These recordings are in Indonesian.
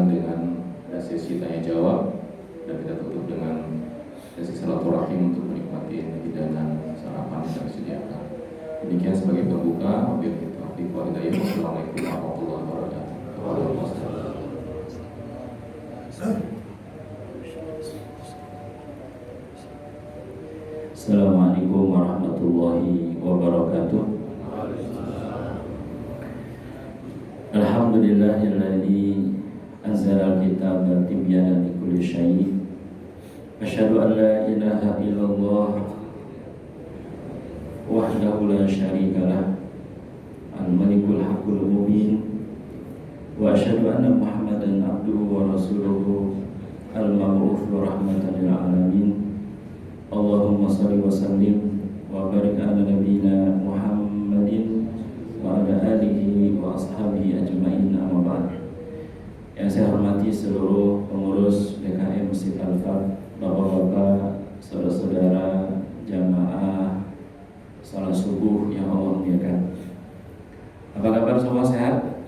lanjutkan dengan sesi tanya jawab dan kita tutup dengan sesi silaturahim untuk menikmati hidangan sarapan yang disediakan. Demikian sebagai pembuka. Wabillahi taufiq wal hidayah. Wassalamualaikum warahmatullahi wabarakatuh. Assalamualaikum warahmatullahi wabarakatuh. Alhamdulillahilladzi anzala al-kitaba tibyanan likulli syai'. Asyhadu an la ilaha illallah wahdahu la syarikalah al-malikul haqqul mubin. Wa asyhadu anna Muhammadan abduhu wa rasuluhu al-mab'uts rahmatan lil alamin. Allahumma shalli wa sallim wa barik ala nabiyyina Muhammadin wa ala alihi wa ashabihi ajma'in, amma ba'd. Yang saya hormati seluruh pengurus BKM Masjid Al-Fat, bapak-bapak, saudara-saudara jamaah salat subuh yang Allah muliakan. Apa kabar semua, sehat?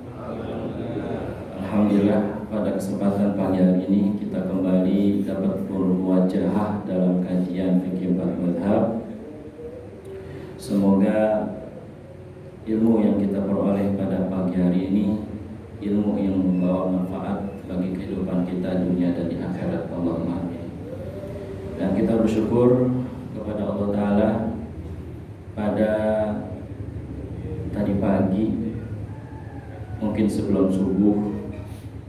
Alhamdulillah. Pada kesempatan pagi hari ini kita kembali dapat bermuajahah dalam kajian fikih 4 mazhab. Semoga ilmu yang kita peroleh pada pagi hari ini ilmu yang membawa manfaat bagi kehidupan kita dunia dan di akhirat. Allahumma amin. Dan kita bersyukur kepada Allah Ta'ala pada tadi pagi, mungkin sebelum subuh,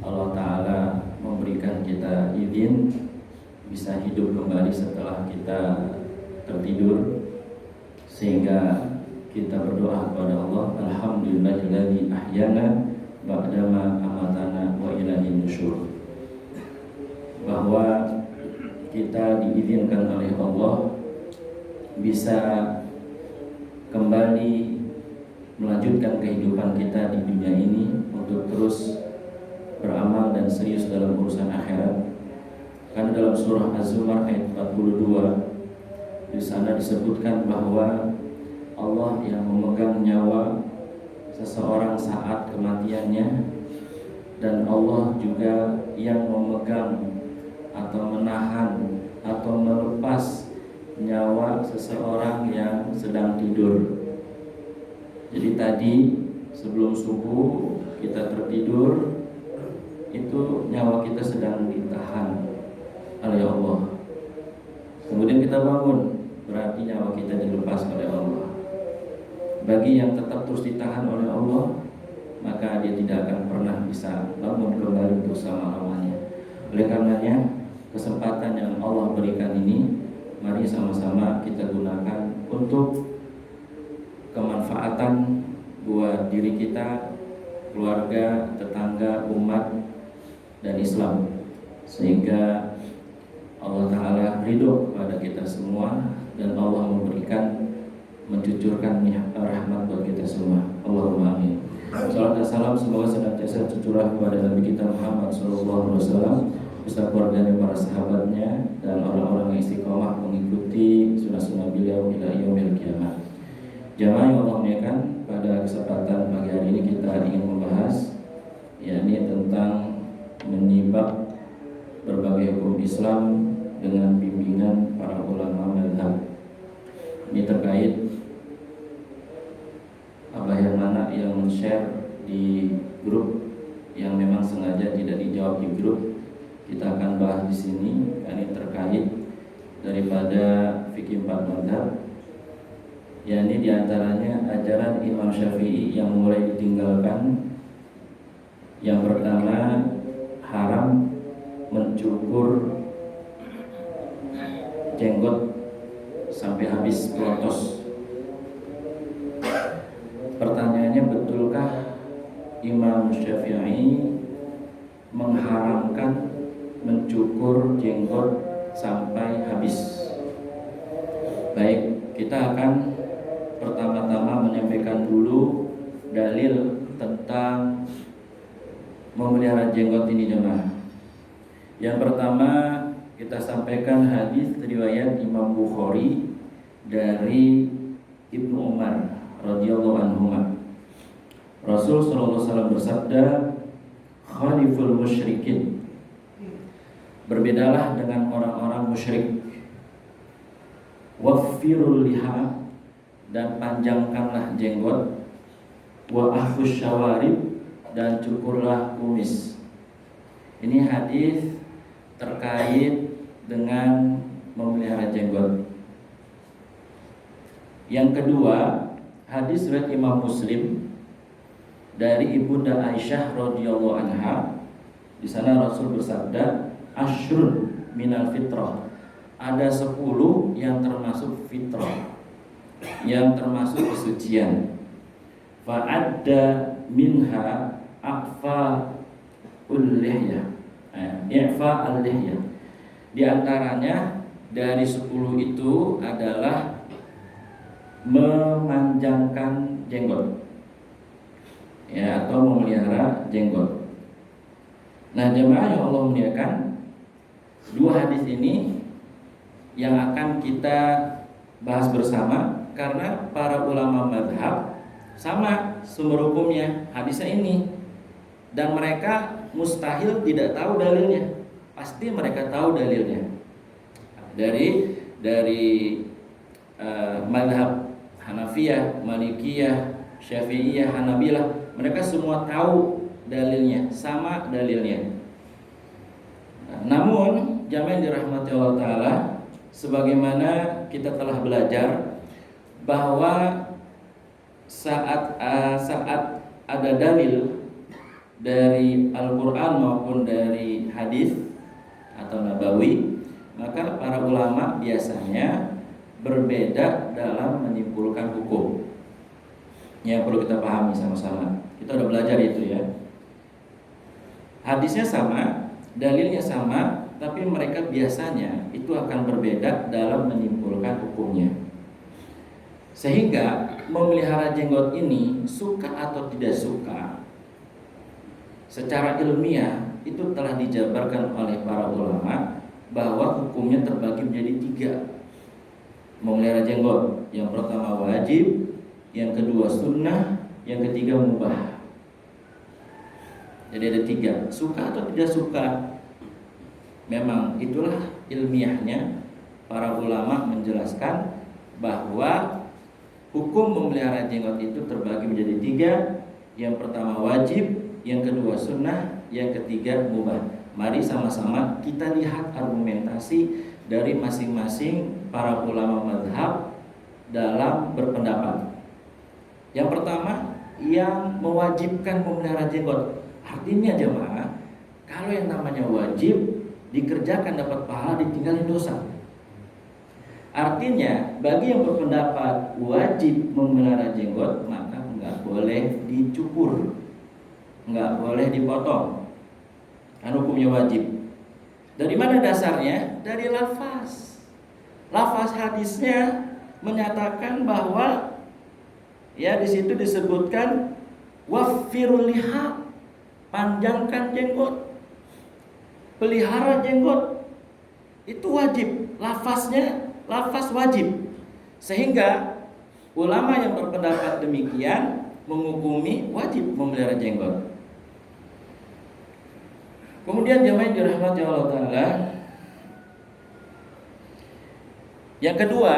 Allah Ta'ala memberikan kita izin bisa hidup kembali setelah kita tertidur, sehingga kita berdoa kepada Allah, alhamdulillahilladzi ahyana ba'dama amatana wa ilaihin nusyur, bahwa kita diizinkan oleh Allah bisa kembali melanjutkan kehidupan kita di dunia ini untuk terus beramal dan serius dalam urusan akhirat. Karena dalam surah Az-Zumar ayat 42 di sana disebutkan bahwa Allah yang memegang nyawa seseorang saat kematiannya, dan Allah juga yang memegang atau menahan atau melepas nyawa seseorang yang sedang tidur. Jadi tadi sebelum subuh kita tertidur, itu nyawa kita sedang ditahan oleh Allah. Kemudian kita bangun, berarti nyawa kita dilepas oleh Allah. Bagi yang tetap terus ditahan oleh Allah, maka dia tidak akan pernah bisa bangun kembali untuk selama-lamanya. Oleh karenanya, kesempatan yang Allah berikan ini, mari sama-sama kita gunakan untuk kemanfaatan buat diri kita, keluarga, tetangga, umat, dan Islam, sehingga Allah Ta'ala ridho kepada kita semua dan Allah mencucurkan rahmat bagi kita semua. Allahumma amin. Salam dan salam semoga senantiasa tercurah kepada Nabi kita Muhammad SAW beserta keluarganya, para sahabatnya, dan orang-orang yang istiqomah mengikuti sunnah-sunnah beliau ila yaumil qiyamah. Jamaah yang Allah muliakan, pada kesempatan pagi hari ini kita ingin membahas yakni tentang menyimak berbagai hukum Islam dengan bimbingan para ulama mazhab. Ini terkait Abah yang mana yang men-share di grup yang memang sengaja tidak dijawab di grup, kita akan bahas di sini. Ini terkait daripada fikih 4 mazhab, yakni diantaranya ajaran Imam Syafi'i yang mulai ditinggalkan. Yang pertama, haram mencukur jenggot sampai habis pelotos. Pertanyaannya, betulkah Imam Syafi'i mengharamkan mencukur jenggot sampai habis? Baik, kita akan pertama-tama menyampaikan dulu dalil tentang memelihara jenggot ini, jemaah. Yang pertama kita sampaikan hadis riwayat Imam Bukhari dari Ibnu Umar radhiyallahu anhu. Rasul sallallahu alaihi wasallam bersabda, "Khaliqul khaliful musyrikin. Berbedalah dengan orang-orang musyrik. Waffirul liha, dan panjangkanlah jenggot. Wa ahfus syawarib, dan cukurlah kumis. Ini hadis terkait dengan memelihara jenggot. Yang kedua, hadis riwayat Imam Muslim dari Ibunda Aisyah radhiyallahu anha. Di sana Rasul bersabda, asyrun minal fitrah. Ada 10 yang termasuk fitrah, yang termasuk kesucian. Fa'adda minha a'fa ul-lihyah, i'fa al-lihyah. Di antaranya dari 10 itu adalah memanjangkan jenggot, ya, atau memelihara jenggot. Nah, jemaah yang Allah muliakan, dua hadis ini yang akan kita bahas bersama karena para ulama mazhab sama sumber hukumnya hadisnya ini, dan mereka mustahil tidak tahu dalilnya. Pasti mereka tahu dalilnya dari mazhab Hanafiyah, Malikiyah, Syafi'iyah, Hanabilah. Mereka semua tahu dalilnya, sama dalilnya. Namun jamaah yang dirahmati Allah Ta'ala, sebagaimana kita telah belajar bahwa saat ada dalil dari Al-Quran maupun dari hadis atau nabawi, maka para ulama biasanya berbeda dalam menyimpulkan hukum. Yang perlu kita pahami sama-sama. Kita udah belajar itu ya. Hadisnya sama, dalilnya sama, tapi mereka biasanya itu akan berbeda dalam menyimpulkan hukumnya. Sehingga memelihara jenggot ini, suka atau tidak suka, secara ilmiah itu telah dijabarkan oleh para ulama bahwa hukumnya terbagi menjadi 3. Memelihara jenggot, yang pertama wajib, yang kedua sunnah, yang ketiga mubah. Jadi ada 3, suka atau tidak suka. Memang itulah ilmiahnya. Para ulama menjelaskan bahwa hukum memelihara jenggot itu terbagi menjadi 3. Yang pertama wajib, yang kedua sunnah, yang ketiga mubah. Mari sama-sama kita lihat argumentasi dari masing-masing para ulama mazhab dalam berpendapat. Yang pertama, yang mewajibkan memelihara jenggot. Artinya jemaah, kalau yang namanya wajib dikerjakan dapat pahala, ditinggalin dosa. Artinya bagi yang berpendapat wajib memelihara jenggot, maka nggak boleh dicukur, nggak boleh dipotong, kan hukumnya wajib. Dari mana dasarnya? Dari lafaz. Lafaz hadisnya menyatakan bahwa ya di situ disebutkan waffirul liha, panjangkan jenggot, pelihara jenggot. Itu wajib. Lafaznya lafaz wajib. Sehingga ulama yang berpendapat demikian menghukumi wajib memelihara jenggot. Kemudian jemaah yang dirahmati Allah Ta'ala, yang kedua,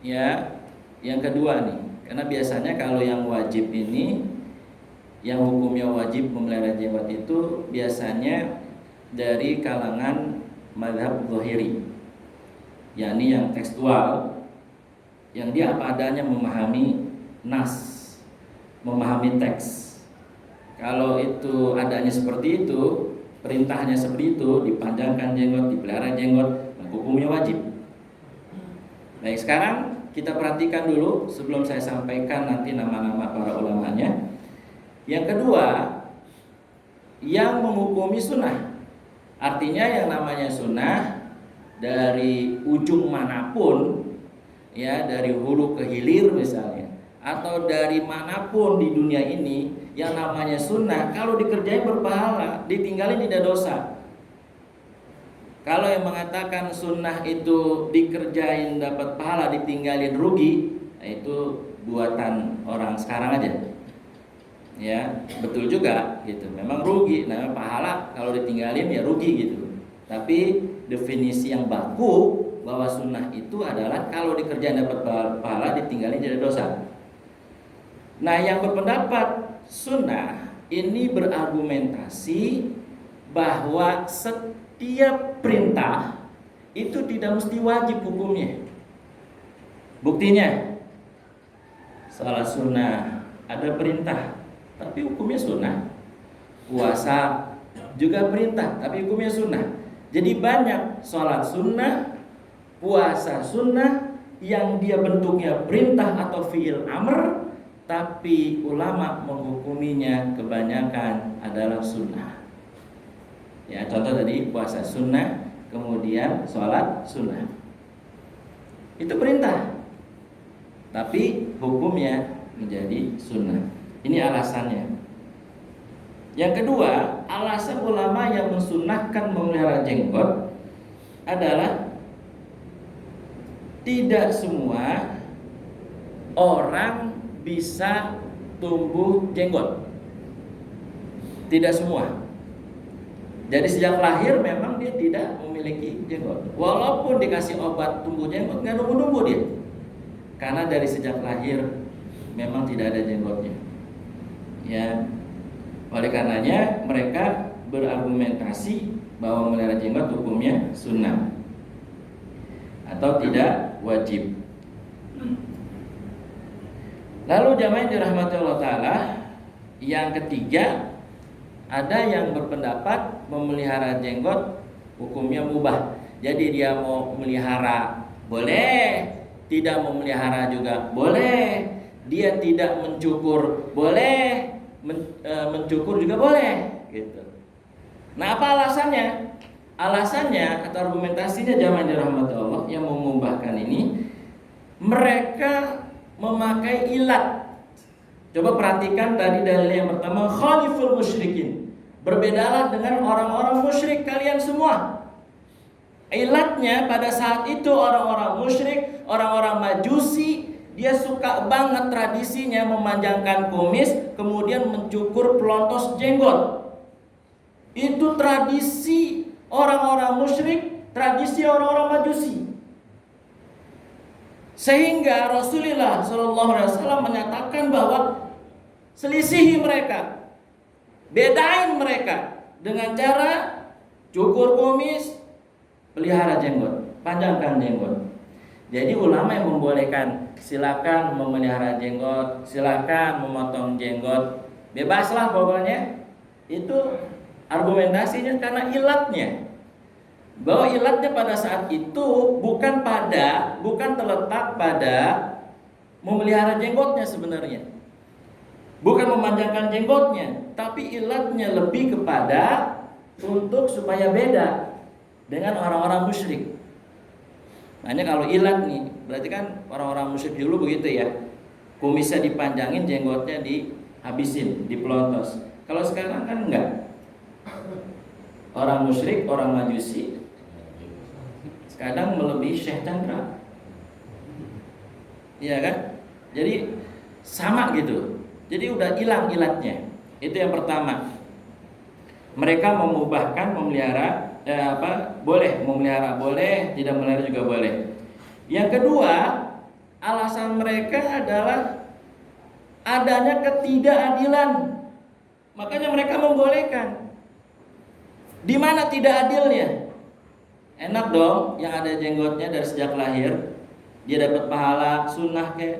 ya, yang kedua nih, karena biasanya kalau yang wajib ini, yang hukumnya wajib memelihara jenggot itu biasanya dari kalangan mazhab zahiri, yakni yang tekstual, yang dia apa adanya memahami nas, memahami teks. Kalau itu adanya seperti itu, perintahnya seperti itu, dipanjangkan jenggot, dipelihara jenggot, maka hukumnya wajib. Baik, sekarang kita perhatikan dulu sebelum saya sampaikan nanti nama-nama para ulamanya. Yang kedua, yang menghukumi sunnah. Artinya yang namanya sunnah dari ujung manapun, ya, dari hulu ke hilir misalnya, atau dari manapun di dunia ini, yang namanya sunnah kalau dikerjain berpahala, ditinggalin tidak dosa. Kalau yang mengatakan sunnah itu dikerjain dapat pahala, ditinggalin rugi, nah itu buatan orang sekarang aja. Ya, betul juga gitu. Memang rugi, nah pahala kalau ditinggalin ya rugi gitu. Tapi definisi yang baku bahwa sunnah itu adalah kalau dikerjain dapat pahala, ditinggalin jadi dosa. Nah, yang berpendapat sunnah ini berargumentasi bahwa setiap perintah itu tidak mesti wajib hukumnya. Buktinya, salat sunnah ada perintah, tapi hukumnya sunnah. Puasa juga perintah, tapi hukumnya sunnah. Jadi banyak salat sunnah, puasa sunnah yang dia bentuknya perintah atau fi'il amr, tapi ulama menghukuminya kebanyakan adalah sunnah. Ya, contoh tadi puasa sunnah, kemudian sholat sunnah. Itu perintah, tapi hukumnya menjadi sunnah. Ini alasannya. Yang kedua, alasan ulama yang mensunnahkan memelihara jenggot adalah tidak semua orang bisa tumbuh jenggot. Tidak semua. Jadi sejak lahir memang dia tidak memiliki jenggot. Walaupun dikasih obat tumbuh jenggot, nggak tumbuh-tumbuh dia. Karena dari sejak lahir memang tidak ada jenggotnya. Ya, oleh karenanya mereka berargumentasi bahwa memelihara jenggot hukumnya sunnah atau tidak wajib. Lalu jamaah yang dirahmati Allah Ta'ala, yang ketiga, ada yang berpendapat memelihara jenggot hukumnya mubah. Jadi dia mau melihara boleh, tidak memelihara juga boleh. Dia tidak mencukur boleh, mencukur juga boleh gitu. Nah, apa alasannya? Alasannya atau argumentasinya jamaah dirahmati Allah yang mengubahkan ini, mereka memakai ilat. Coba perhatikan tadi dalil yang pertama, khaliful musyrikin. Berbedalah dengan orang-orang musyrik kalian semua. Ilatnya pada saat itu orang-orang musyrik, orang-orang majusi, dia suka banget tradisinya memanjangkan kumis, kemudian mencukur pelontos jenggot. Itu tradisi orang-orang musyrik, tradisi orang-orang majusi. Sehingga Rasulullah SAW menyatakan bahwa selisihi mereka, bedain mereka dengan cara cukur kumis, pelihara jenggot, panjangkan jenggot. Jadi ulama yang membolehkan silakan memelihara jenggot, silakan memotong jenggot, bebaslah pokoknya. Itu argumentasinya karena ilatnya. Bahwa ilatnya pada saat itu bukan terletak pada memelihara jenggotnya sebenarnya. Bukan memanjangkan jenggotnya, tapi ilatnya lebih kepada untuk supaya beda dengan orang-orang musyrik. Makanya kalau ilat nih, berarti kan orang-orang musyrik dulu begitu ya. Kumisnya dipanjangin, jenggotnya dihabisin, dipelontos. Kalau sekarang kan enggak. Orang musyrik, orang majusi kadang melebihi Syekh Chandra. Iya kan? Jadi sama gitu. Jadi udah hilang ilatnya. Itu yang pertama. Mereka memubahkan memelihara boleh memelihara boleh, tidak memelihara juga boleh. Yang kedua, alasan mereka adalah adanya ketidakadilan. Makanya mereka membolehkan. Di mana tidak adilnya? Enak dong yang ada jenggotnya dari sejak lahir, dia dapat pahala sunnah kek,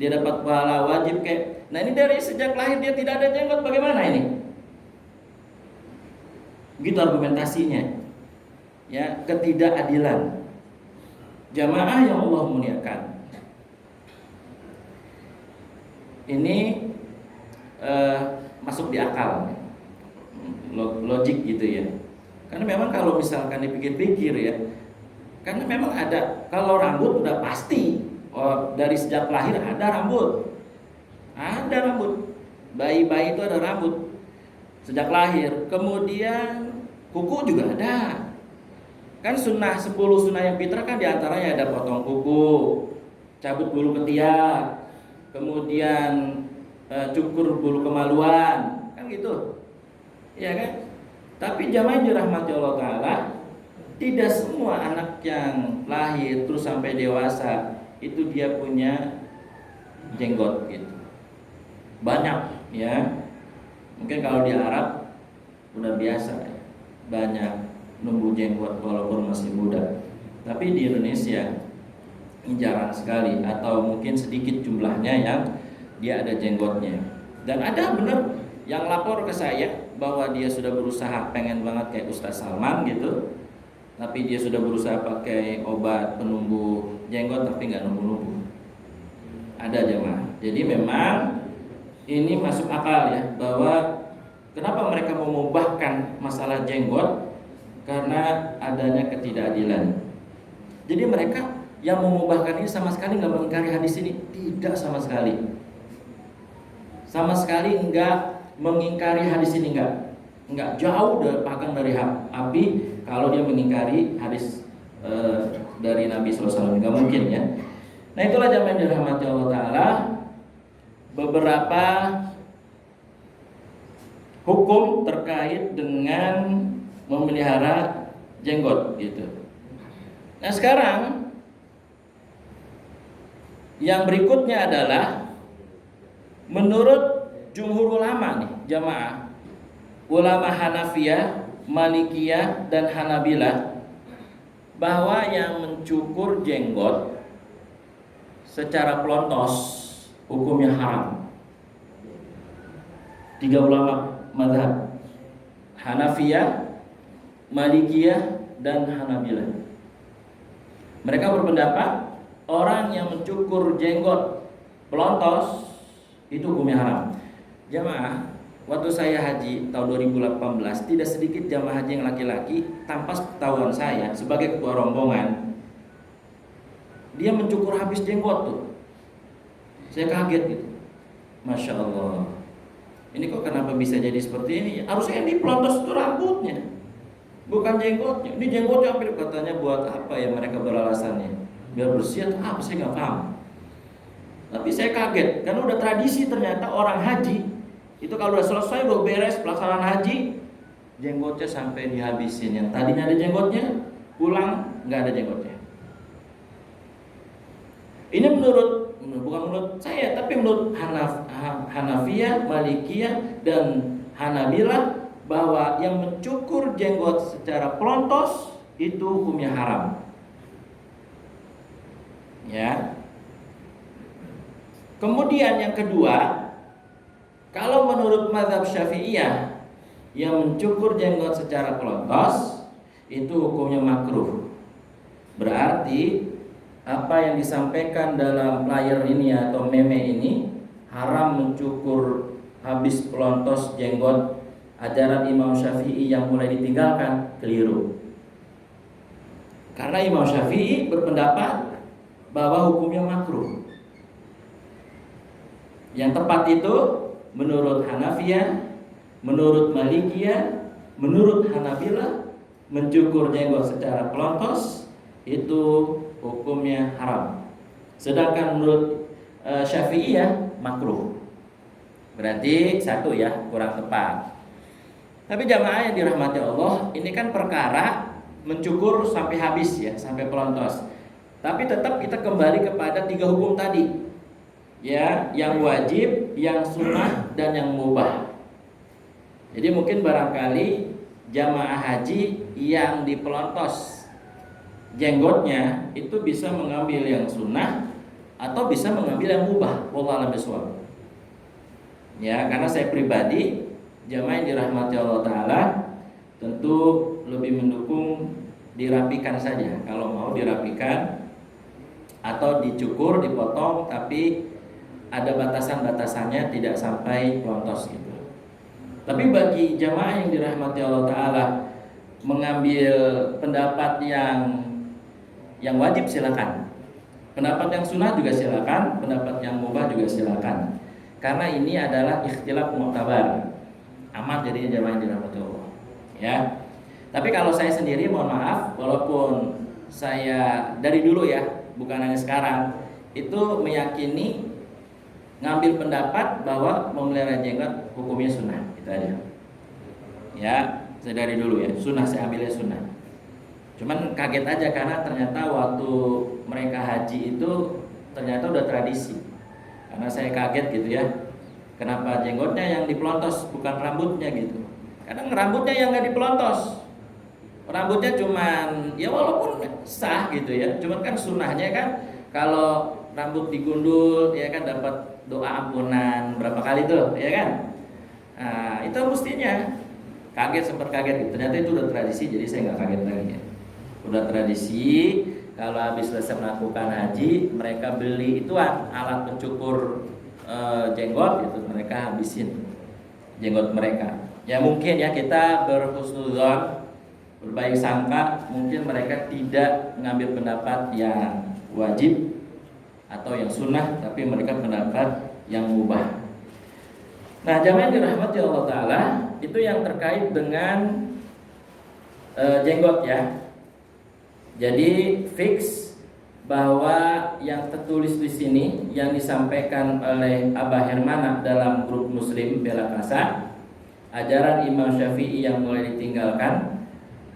dia dapat pahala wajib kek. Nah, ini dari sejak lahir dia tidak ada jenggot, bagaimana ini? Gitu argumentasinya. Ya, ketidakadilan. Jamaah yang Allah muliakan. Ini masuk di akal, logik gitu ya. Karena memang kalau misalkan dipikir-pikir ya, karena memang ada, kalau rambut udah pasti dari sejak lahir ada rambut. Ada rambut. Bayi-bayi itu ada rambut sejak lahir. Kemudian kuku juga ada. Kan 10 sunnah yang fitrah kan diantaranya ada potong kuku, cabut bulu ketiak, kemudian cukur bulu kemaluan, kan gitu, ya kan? Tapi jamaah yang dirahmati Allah Ta'ala, tidak semua anak yang lahir terus sampai dewasa itu dia punya jenggot gitu. Banyak ya. Mungkin kalau di Arab udah biasa ya, banyak numbuh jenggot walaupun masih muda. Tapi di Indonesia ini jarang sekali, atau mungkin sedikit jumlahnya yang dia ada jenggotnya. Dan ada benar yang lapor ke saya bahwa dia sudah berusaha pengen banget kayak Ustaz Salman gitu, tapi dia sudah berusaha pakai obat penumbuh jenggot tapi nggak numbuh-numbuh. Ada jemaah. Jadi memang ini masuk akal ya, bahwa kenapa mereka memubahkan masalah jenggot, karena adanya ketidakadilan. Jadi mereka yang memubahkan ini sama sekali nggak mengingkari hadis ini, tidak sama sekali. Sama sekali enggak mengingkari hadis ini, enggak jauh pangkal dari api kalau dia mengingkari hadis dari Nabi SAW, enggak mungkin ya. Nah itulah jamaah yang dirahmati Allah Ta'ala, beberapa hukum terkait dengan memelihara jenggot gitu. Nah sekarang yang berikutnya adalah menurut jumhur ulama nih jamaah, ulama Hanafiyah, Malikiyah dan Hanabilah, bahwa yang mencukur jenggot secara pelontos hukumnya haram. Tiga ulama mazhab, Hanafiyah, Malikiyah dan Hanabilah. Mereka berpendapat orang yang mencukur jenggot pelontos itu hukumnya haram. Jamaah, waktu saya haji tahun 2018, tidak sedikit jamaah haji yang laki-laki tanpa pengetahuan saya sebagai ketua rombongan, dia mencukur habis jenggot tuh. Saya kaget gitu. Masya Allah, ini kok kenapa bisa jadi seperti ini? Harusnya yang dipelontos itu rambutnya, bukan jenggotnya. Ini jenggotnya hampir, katanya buat apa ya, mereka beralasannya biar bersih atau apa, saya nggak paham. Tapi saya kaget karena udah tradisi, ternyata orang haji itu kalau udah selesai, udah beres pelaksanaan haji, jenggotnya sampai dihabisin. Yang tadinya ada jenggotnya, pulang nggak ada jenggotnya. Ini bukan menurut saya, tapi menurut Hanafiyah, Malikiyah dan Hanabilah, bahwa yang mencukur jenggot secara pelontos itu hukumnya haram. Ya. Kemudian yang kedua, kalau menurut mazhab Syafi'iyah, yang mencukur jenggot secara pelontos itu hukumnya makruh. Berarti apa yang disampaikan dalam flyer ini atau meme ini, haram mencukur habis pelontos jenggot, ajaran Imam Syafi'i yang mulai ditinggalkan, keliru. Karena Imam Syafi'i berpendapat bahwa hukumnya makruh. Yang tepat itu menurut Hanafiyah, menurut Malikiyah, menurut Hanabilah, mencukur jenggot secara pelontos itu hukumnya haram. Sedangkan menurut Syafi'iyah makruh. Berarti satu ya, kurang tepat. Tapi jamaah yang dirahmati Allah, ini kan perkara mencukur sampai habis ya, sampai pelontos. Tapi tetap kita kembali kepada tiga hukum tadi. Ya, yang wajib, yang sunnah dan yang mubah. Jadi mungkin barangkali jamaah haji yang dipelontos jenggotnya itu bisa mengambil yang sunnah atau bisa mengambil yang mubah. Wallahu a'lam bishawab. Ya, karena saya pribadi, jamaah yang dirahmati Allah Ta'ala, tentu lebih mendukung dirapikan saja. Kalau mau dirapikan atau dicukur, dipotong, tapi ada batasan-batasannya, tidak sampai pelontos gitu. Tapi bagi jamaah yang dirahmati Allah Ta'ala, mengambil pendapat yang wajib silakan, pendapat yang sunnah juga silakan, pendapat yang mubah juga silakan. Karena ini adalah ikhtilaf mu'tabar, aman jadinya jamaah yang dirahmati Allah. Ya. Tapi kalau saya sendiri, mohon maaf, walaupun saya dari dulu ya, bukan hanya sekarang, itu meyakini ngambil pendapat bahwa memelihara jenggot hukumnya sunnah, itu aja. Ya, saya dari dulu ya, sunnah, saya ambilnya sunnah. Cuman kaget aja karena ternyata waktu mereka haji itu ternyata udah tradisi. Karena saya kaget gitu ya, kenapa jenggotnya yang dipelontos bukan rambutnya gitu. Kadang rambutnya yang nggak dipelontos, rambutnya cuman ya walaupun sah gitu ya, cuman kan sunnahnya kan kalau rambut digundul ya kan dapat doa ampunan berapa kali tuh ya kan. Nah, itu mestinya sempat kaget gitu. Ternyata itu udah tradisi, jadi saya nggak kaget lagi ya. Udah tradisi kalau habis selesai melakukan haji mereka beli ituan alat pencukur jenggot gitu, mereka habisin jenggot mereka. Ya mungkin ya kita berhusnudzon, berbaik sangka, mungkin mereka tidak mengambil pendapat yang wajib atau yang sunnah, tapi mereka pendapat yang mubah. Nah, jamaah yang dirahmati Allah Ta'ala, itu yang terkait dengan jenggot ya. Jadi fix bahwa yang tertulis di sini yang disampaikan oleh Abah Hermana dalam grup Muslim Bela Kasa, ajaran Imam Syafi'i yang mulai ditinggalkan,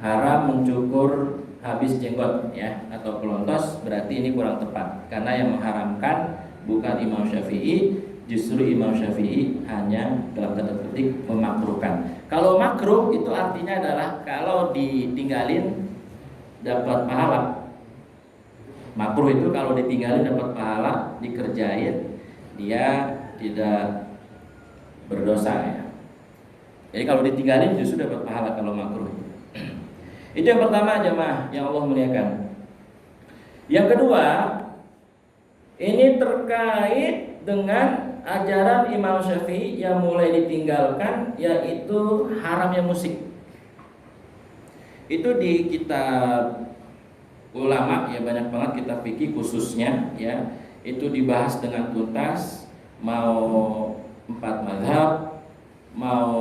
haram mencukur habis jenggot ya atau pelontos, berarti ini kurang tepat karena yang mengharamkan bukan Imam Syafi'i, justru Imam Syafi'i hanya dalam tanda petik memakruhkan. Kalau makruh itu artinya adalah kalau ditinggalin dapat pahala. Makruh itu kalau ditinggalin dapat pahala, dikerjain dia tidak berdosa ya. Jadi kalau ditinggalin justru dapat pahala kalau makruh. Itu yang pertama jemaah yang Allah muliakan. Yang kedua, ini terkait dengan ajaran Imam Syafi'i yang mulai ditinggalkan, yaitu haramnya musik. Itu di kitab ulama ya, banyak banget kitab fikih khususnya ya, itu dibahas dengan tuntas, mau 4 mazhab, mau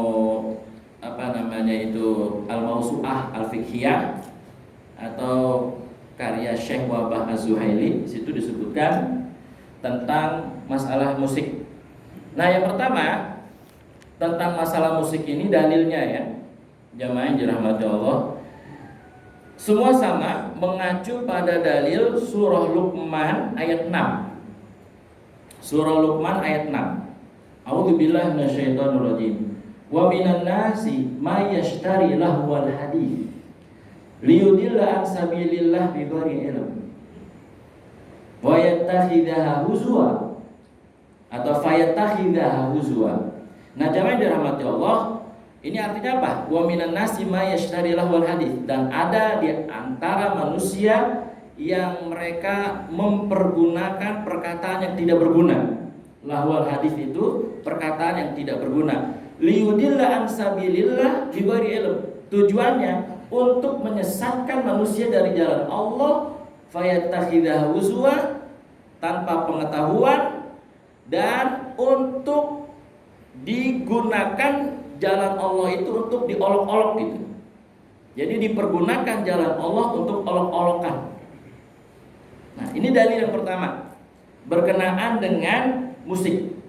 itu al-mausu'ah al-fiqhiyah atau karya Syekh Wabah Az-Zuhaili. Situ disebutkan tentang masalah musik. Nah, yang pertama tentang masalah musik ini dalilnya ya, jamaah yang dirahmati Allah, semua sama mengacu pada dalil surah Luqman ayat 6. Surah Luqman ayat 6. A'udzubillahi minasyaitonirrajim. Wa minan nasi may yashtari lahwal hadits liyudilla an sabilillah bighairi ilm wa yattakhidhaha huzwa atau fayattakhidhaha huzwa. Nah, jamaah yang dirahmati Allah, ini artinya apa? Wa minan nasi may yashtari lahwal hadits, dan ada di antara manusia yang mereka mempergunakan perkataan yang tidak berguna. Lahwal hadits itu perkataan yang tidak berguna. Liyudilla an sabilillah bighairi ilm. Tujuannya untuk menyesatkan manusia dari jalan Allah, fayattakhidhaha huzwa, tanpa pengetahuan, dan untuk digunakan jalan Allah itu untuk diolok-olok gitu. Jadi dipergunakan jalan Allah untuk olok-olokan. Nah, ini dalil yang pertama berkenaan dengan musik.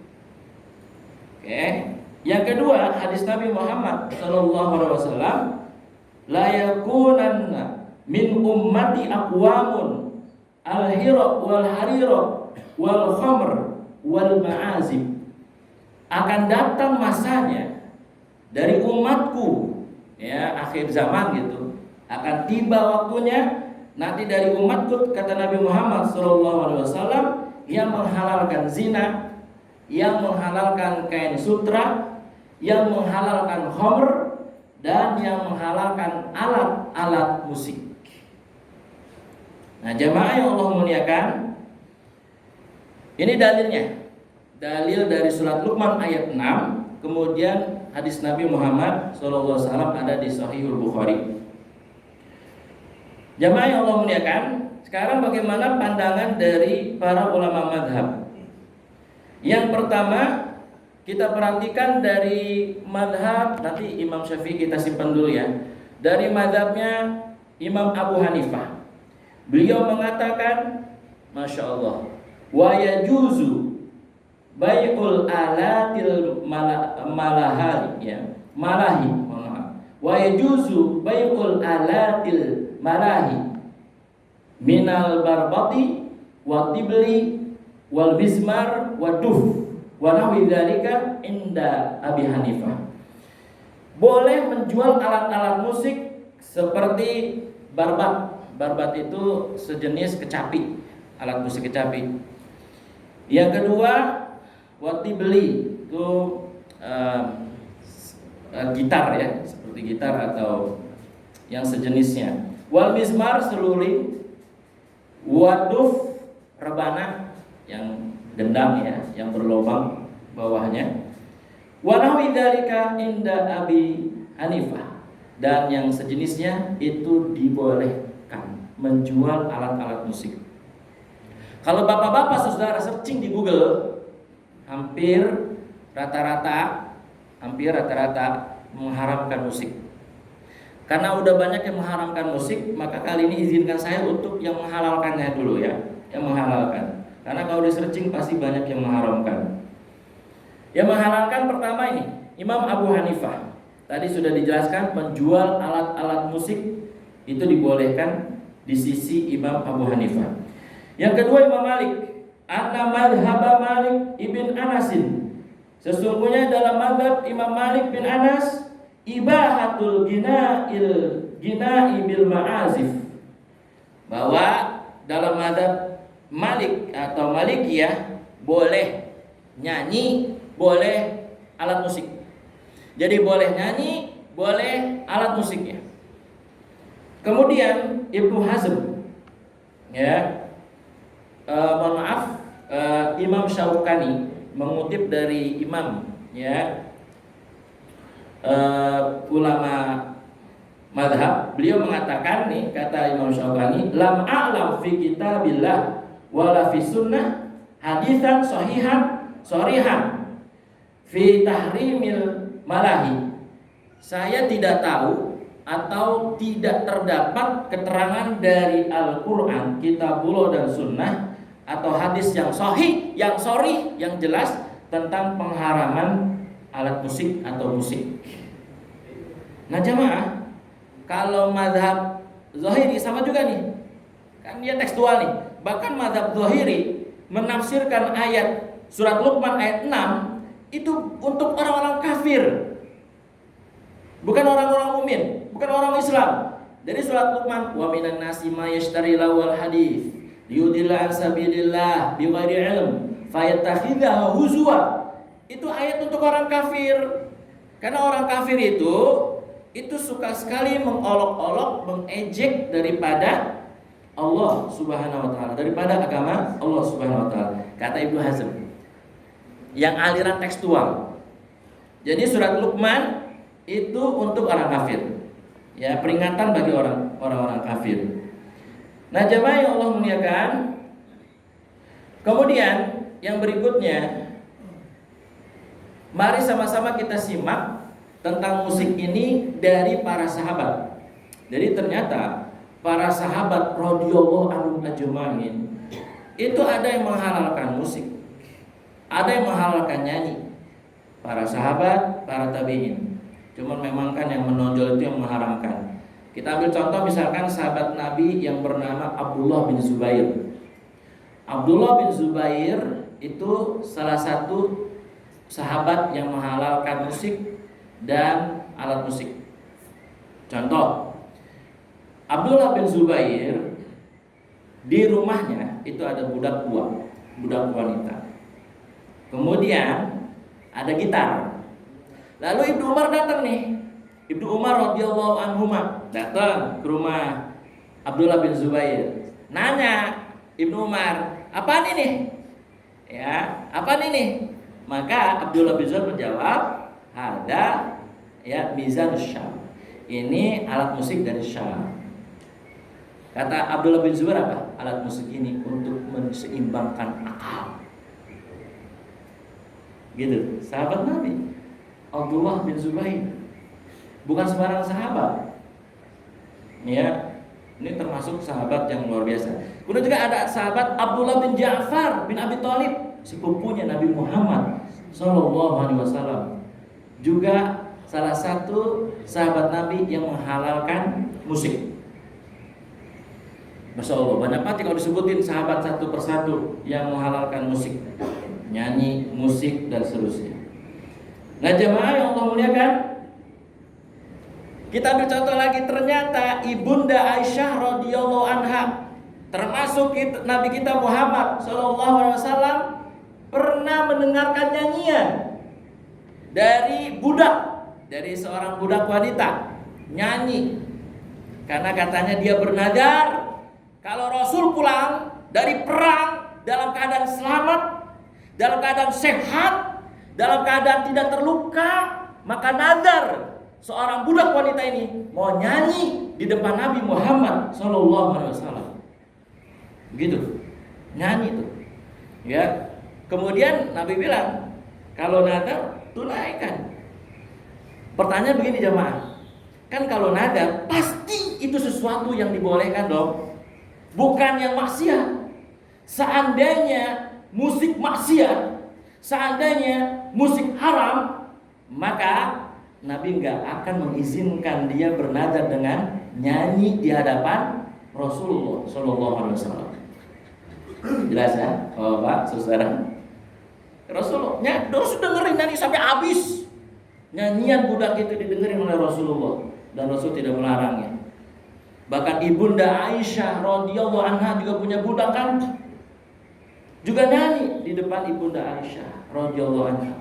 Oke. Yang kedua, hadis Nabi Muhammad sallallahu alaihi wasallam, la yakunanna min ummati aqwamun al-hira wal harira wal khamr wal ma'azib. Akan datang masanya dari umatku ya, akhir zaman gitu, akan tiba waktunya nanti dari umatku, kata Nabi Muhammad sallallahu alaihi wasallam, yang menghalalkan zina, yang menghalalkan kain sutra, yang menghalalkan khamr, dan yang menghalalkan alat-alat musik. Nah, jamaah yang Allah muliakan, ini dalilnya. Dalil dari surat Luqman ayat 6, kemudian hadis Nabi Muhammad SAW ada di Sahihul Bukhari. Jamaah yang Allah muliakan, sekarang bagaimana pandangan dari para ulama madhab? Yang pertama, kita perhatikan dari madhab, nanti Imam Syafi'i kita simpan dulu ya. Dari madhabnya Imam Abu Hanifah, beliau mengatakan, Masya Allah, wa yajuzu bai'ul alatil malahari ya, malahi, mohon maaf. Wa yajuzu bai'ul alatil malahi minal barbati wa tibli wal mizmar wa duf wa nahwi dzalika inda Abi Hanifah. Boleh menjual alat-alat musik seperti barbat. Barbat itu sejenis kecapi, alat musik kecapi. Yang kedua, wati beli itu gitar ya, seperti gitar atau yang sejenisnya. Wal mizmar seruling, waduf rebana yang gendang ya, yang berlubang bawahnya. Wa nahwi dzalika inda Abi Hanifah, dan yang sejenisnya itu dibolehkan menjual alat-alat musik. Kalau bapak-bapak saudara searching di Google, hampir rata-rata mengharamkan musik. Karena udah banyak yang mengharamkan musik, maka kali ini izinkan saya untuk yang menghalalkannya dulu ya, yang menghalalkan. Karena kalau di searching pasti banyak yang mengharamkan. Yang menghalalkan pertama ini Imam Abu Hanifah. Tadi sudah dijelaskan menjual alat-alat musik itu dibolehkan di sisi Imam Abu Hanifah. Yang kedua Imam Malik, anna madhhab Malik ibn Anasin. Sesungguhnya dalam mazhab Imam Malik bin Anas, ibahatul gina'i bil ma'azif. Bahwa dalam mazhab Malik atau Malikiyah boleh nyanyi, boleh alat musik. Jadi boleh nyanyi, boleh alat musiknya. Kemudian Ibnu Hazm, ya, mohon maaf, Imam Syaukani mengutip dari imam, ya, ulama madhab. Beliau mengatakan nih, kata Imam Syaukani, lam a'lam fi kitabillah wala fi sunnah hadisan sorihan fi tahrimil malahi. Saya tidak tahu atau tidak terdapat keterangan dari Al-Quran, Kitabullah dan Sunnah, atau hadis yang sahih, yang sharih, yang jelas tentang pengharaman alat musik atau musik. Nah jamaah, kalau madhab zahiri sama juga nih, kan dia tekstual nih. Bahkan madhab zahiri menafsirkan ayat surat Luqman ayat 6 itu untuk orang-orang kafir, bukan orang-orang mukmin, bukan orang Islam. Dari surat Luqman, wa minan nasi may yashtari lawal hadis liyudilla an sabilillah bighairi ilm fayattakhidhahu huzwa. Itu ayat untuk orang kafir. Karena orang kafir itu suka sekali mengolok-olok, mengejek daripada Allah Subhanahu wa taala, daripada agama Allah Subhanahu wa taala. Kata Ibnu Hazm, yang aliran tekstual. Jadi surat Luqman itu untuk orang kafir. Ya, peringatan bagi orang-orang kafir. Nah, jemaah yang Allah muliakan. Kemudian yang berikutnya, mari sama-sama kita simak tentang musik ini dari para sahabat. Jadi ternyata para sahabat radhiyallahu anhum ajma'in itu ada yang menghalalkan musik, ada yang menghalalkan nyanyi. Para sahabat, para tabi'in. Cuman memang kan yang menonjol itu yang mengharamkan. Kita ambil contoh misalkan sahabat Nabi yang bernama Abdullah bin Zubair. Abdullah bin Zubair itu salah satu sahabat yang menghalalkan musik dan alat musik. Contoh, Abdullah bin Zubair di rumahnya itu ada budak wanita. Kemudian ada gitar. Lalu Ibnu Umar datang nih. Ibnu Umar radhiyallahu anhuma datang ke rumah Abdullah bin Zubair. Nanya Ibnu Umar, "Apaan ini?" Ya, "Apaan ini?" Maka Abdullah bin Zubair menjawab, "Ada ya mizan Syam." Ini alat musik dari Syam. Kata Abdullah bin Zubair apa? Alat musik ini untuk menseimbangkan akal. Gitu, sahabat Nabi Abdullah bin Zubair, bukan sembarang sahabat. Ya, ini termasuk sahabat yang luar biasa. Kemudian juga ada sahabat Abdullah bin Ja'far bin Abi Thalib. sepupunya Nabi Muhammad Sallallahu Alaihi Wasallam, juga salah satu sahabat Nabi yang menghalalkan musik. Masya Allah, banyak banget kalau disebutin sahabat satu persatu yang menghalalkan musik, nyanyi, musik, dan seterusnya. Nah jemaah yang Allah muliakan, kita ambil contoh lagi, ternyata Ibunda Aisyah radhiyallahu anha, termasuk Nabi kita Muhammad sallallahu alaihi wasallam, pernah mendengarkan nyanyian dari seorang budak wanita nyanyi, karena katanya dia bernadar kalau Rasul pulang dari perang dalam keadaan selamat, dalam keadaan sehat, dalam keadaan tidak terluka, maka nadar seorang budak wanita ini mau nyanyi di depan Nabi Muhammad sallallahu alaihi wasallam. Begitu. Nyanyi itu. Ya. Kemudian Nabi bilang, kalau nadar tunaikan. Pertanyaan begini jemaah. Kan kalau nadar pasti itu sesuatu yang dibolehkan dong. Bukan yang maksiat. Seandainya musik maksiat, seandainya musik haram, maka Nabi nggak akan mengizinkan dia bernadar dengan nyanyi di hadapan Rasulullah Shallallahu Alaihi Wasallam. Jelas ya, Bapak, saudara. Rasulullah, terus dengerin nyanyi sampai habis. Nyanyian budak itu didengerin oleh Rasulullah dan Rasul tidak melarangnya. Bahkan Ibunda Aisyah radhiyallahu anha juga punya budak kan, juga nyanyi di depan Ibunda Aisyah radhiyallahu anha.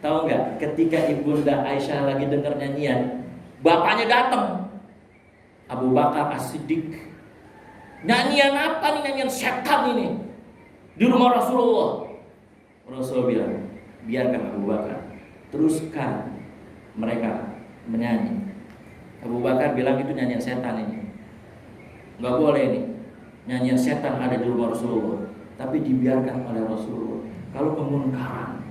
Tahu nggak? Ketika Ibunda Aisyah lagi dengar nyanyian, bapaknya datang, Abu Bakar As-Siddiq. Nyanyian apa nih? Nyanyian setan ini di rumah Rasulullah. Rasul bilang, biarkan Abu Bakar, teruskan mereka menyanyi. Abu Bakar bilang itu nyanyian setan ini, nggak boleh nih, nyanyian setan ada di rumah Rasulullah. Tapi dibiarkan oleh Rasulullah. Kalau kemunkaran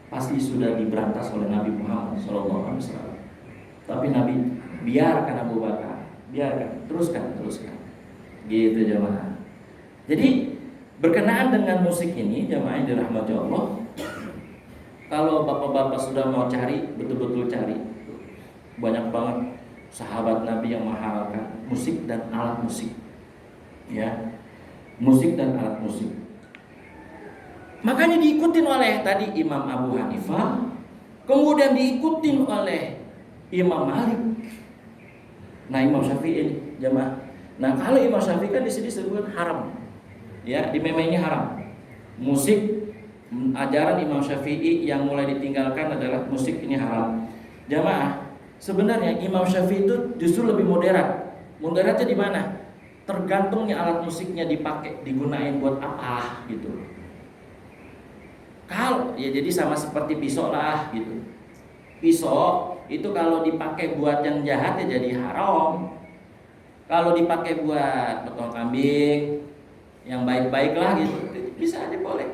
pasti sudah diberantas oleh Nabi Muhammad SAW. Tapi Nabi biarkan Abu Bakar, biarkan, teruskan. Gitu jemaah. Jadi berkenaan dengan musik ini jemaah yang dirahmati Allah, kalau bapak-bapak sudah mau cari, betul-betul cari, banyak banget sahabat Nabi yang menghalalkan musik dan alat musik, ya, musik dan alat musik. Makanya diikutin oleh tadi Imam Abu Hanifah, kemudian diikutin oleh Imam Malik. Nah Imam Syafi'i jemaah. Nah kalau Imam Syafi'i kan di sini disebut haram, ya, di meme ini haram. Musik, ajaran Imam Syafi'i yang mulai ditinggalkan adalah musik ini haram. Jemaah, sebenarnya Imam Syafi'i itu justru lebih moderat. Moderatnya di mana? Tergantungnya alat musiknya dipakai, digunain buat apa gitu. Kalau ya jadi sama seperti pisau lah gitu. Pisau itu kalau dipakai buat yang jahat ya jadi haram. Kalau dipakai buat potong kambing yang baik-baik lah gitu, bisa aja boleh.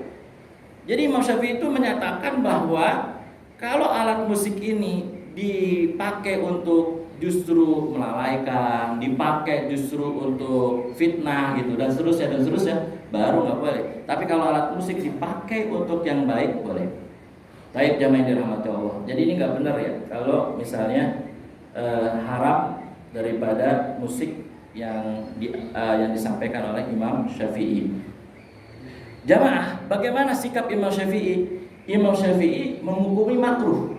Jadi Imam Syafi'i itu menyatakan bahwa kalau alat musik ini dipakai untuk justru melalaikan, dipakai justru untuk fitnah gitu dan seterusnya, baru nggak boleh. Tapi kalau alat musik dipakai untuk yang baik boleh. Baik jamaah yang dirahmati Allah. Jadi ini nggak benar ya kalau misalnya haram daripada musik yang disampaikan oleh Imam Syafi'i. Jamaah, bagaimana sikap Imam Syafi'i? Imam Syafi'i menghukumi makruh.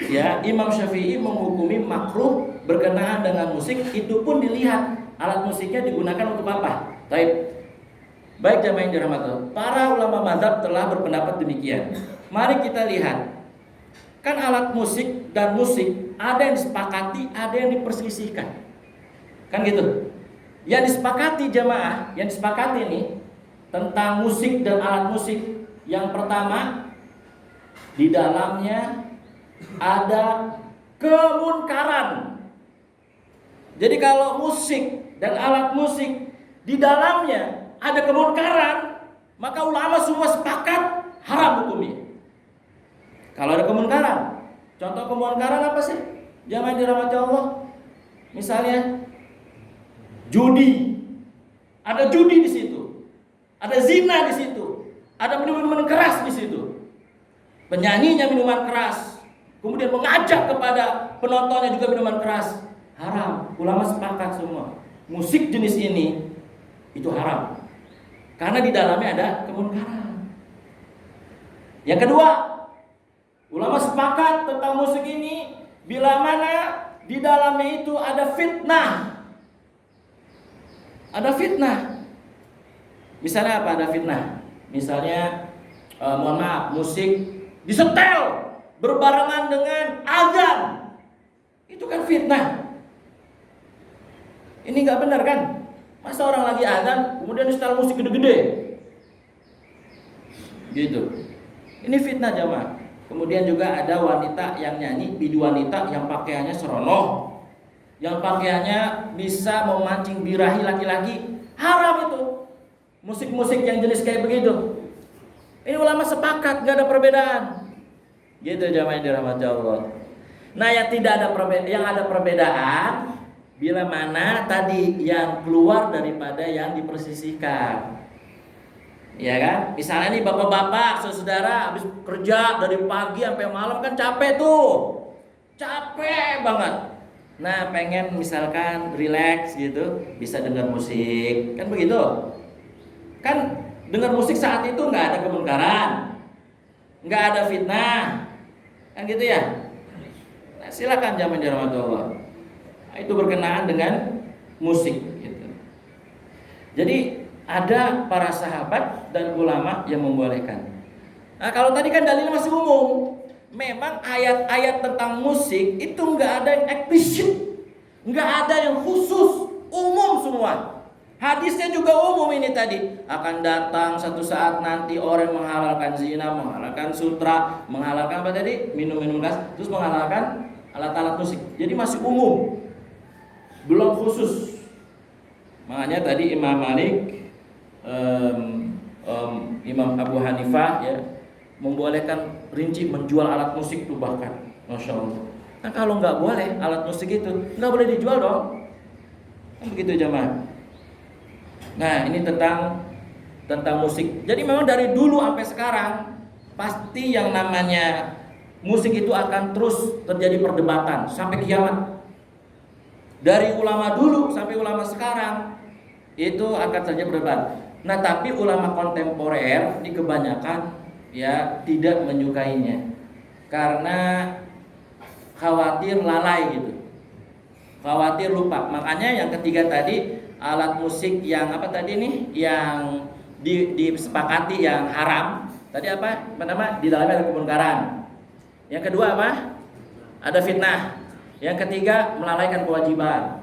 Ya, Imam Syafi'i menghukumi makruh berkenaan dengan musik, itu pun dilihat alat musiknya digunakan untuk apa. Baik jamaah yang dirahmati Allah, para ulama mazhab telah berpendapat demikian. Mari kita lihat. Kan alat musik dan musik ada yang disepakati, ada yang diperselisihkan. Kan gitu. Yang disepakati jamaah, yang disepakati ini tentang musik dan alat musik. Yang pertama, di dalamnya ada kemunkaran. Jadi kalau musik dan alat musik di dalamnya ada kemunkaran, maka ulama semua sepakat haram hukumnya. Kalau ada kemunkaran, contoh kemunkaran apa sih? Jamaah dirahmati Allah. Misalnya judi, ada judi di situ, ada zina di situ, ada minuman keras di situ. Penyanyinya minuman keras, kemudian mengajak kepada penontonnya juga minuman keras. Haram. Ulama sepakat semua. Musik jenis ini itu haram. Karena di dalamnya ada kemungkaran. Yang kedua, ulama sepakat tentang musik ini bila mana di dalamnya itu ada fitnah. Ada fitnah. Misalnya apa ada fitnah? Misalnya mohon maaf, musik disetel berbarengan dengan azan. Itu kan fitnah. Ini nggak benar kan? Masa orang lagi azan kemudian setel musik gede-gede? Gitu. Ini fitnah jamaah. Kemudian juga ada wanita yang nyanyi, bidu wanita yang pakaiannya seronoh, yang pakaiannya bisa memancing birahi laki-laki. Haram itu. Musik-musik yang jenis kayak begitu. Ini ulama sepakat, gak ada perbedaan. Gitu jamaah yang dirahmati Allah. Nah, yang tidak ada perbedaan, yang ada perbedaan bila mana tadi yang keluar daripada yang dipersisihkan. Ya kan? Misalnya nih bapak-bapak, saudara habis kerja dari pagi sampai malam kan capek tuh. Capek banget. Nah, pengen misalkan relax gitu, bisa dengar musik. Kan begitu? Kan dengar musik saat itu nggak ada kemungkaran, nggak ada fitnah, kan gitu ya. Nah, silakan jamaah dirahmati Allah. Itu berkenaan dengan musik. Gitu. Jadi ada para sahabat dan ulama yang membolehkan. Nah, kalau tadi kan dalilnya masih umum. Memang ayat-ayat tentang musik itu nggak ada yang eksplisit, nggak ada yang khusus, umum semua. Hadisnya juga umum ini tadi. Akan datang satu saat nanti orang menghalalkan zina, menghalalkan sutra, menghalalkan apa tadi? Minum-minum keras, terus menghalalkan alat-alat musik. Jadi masih umum. Belum khusus. Makanya tadi Imam Malik, Imam Abu Hanifah ya membolehkan rinci menjual alat musik tuh bahkan. Masya Allah. Nah kalau nggak boleh alat musik itu nggak boleh dijual dong. Kan begitu jamaah. Nah ini tentang musik. Jadi memang dari dulu sampai sekarang pasti yang namanya musik itu akan terus terjadi perdebatan sampai kiamat. Dari ulama dulu sampai ulama sekarang itu akan terjadi perdebatan. Nah tapi ulama kontemporer di kebanyakan ya tidak menyukainya karena khawatir lalai gitu, khawatir lupa. Makanya yang ketiga tadi alat musik yang apa tadi nih yang disepakati yang haram tadi apa nama di dalamnya ada kemungkaran. Yang kedua apa? Ada fitnah. Yang ketiga melalaikan kewajiban.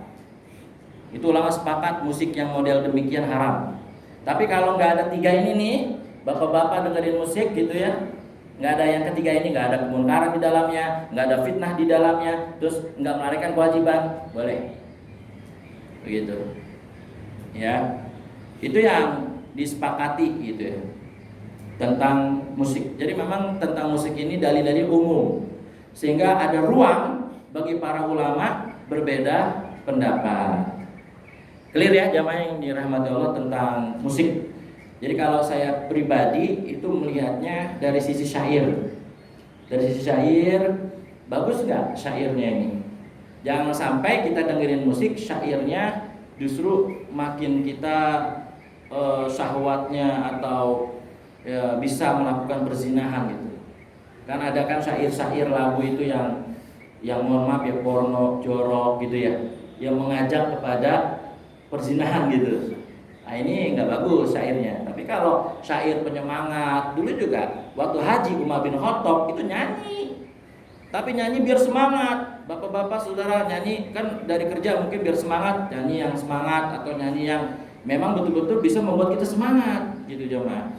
Itu ulama sepakat musik yang model demikian haram. Tapi kalau nggak ada tiga ini nih, bapak-bapak dengerin musik gitu ya, nggak ada yang ketiga ini, nggak ada kemungkaran di dalamnya, nggak ada fitnah di dalamnya, terus nggak melalaikan kewajiban, boleh. Begitu. Ya, itu yang disepakati gitu ya tentang musik. Jadi memang tentang musik ini dalil-dalil umum sehingga ada ruang bagi para ulama berbeda pendapat. Clear ya jamaah yang dirahmati Allah tentang musik. Jadi kalau saya pribadi itu melihatnya dari sisi syair. Dari sisi syair bagus nggak syairnya ini? Jangan sampai kita dengerin musik syairnya justru makin kita syahwatnya atau ya, bisa melakukan perzinahan gitu. Kan ada kan syair-syair lagu itu yang mohon maaf ya porno, jorok gitu ya, yang mengajak kepada perzinahan gitu. Nah ini nggak bagus syairnya. Tapi kalau syair penyemangat, dulu juga waktu haji Umar bin Khattab itu nyanyi. Tapi nyanyi biar semangat. Bapak-bapak saudara nyanyi kan dari kerja mungkin biar semangat, nyanyi yang semangat atau nyanyi yang memang betul-betul bisa membuat kita semangat gitu jemaah.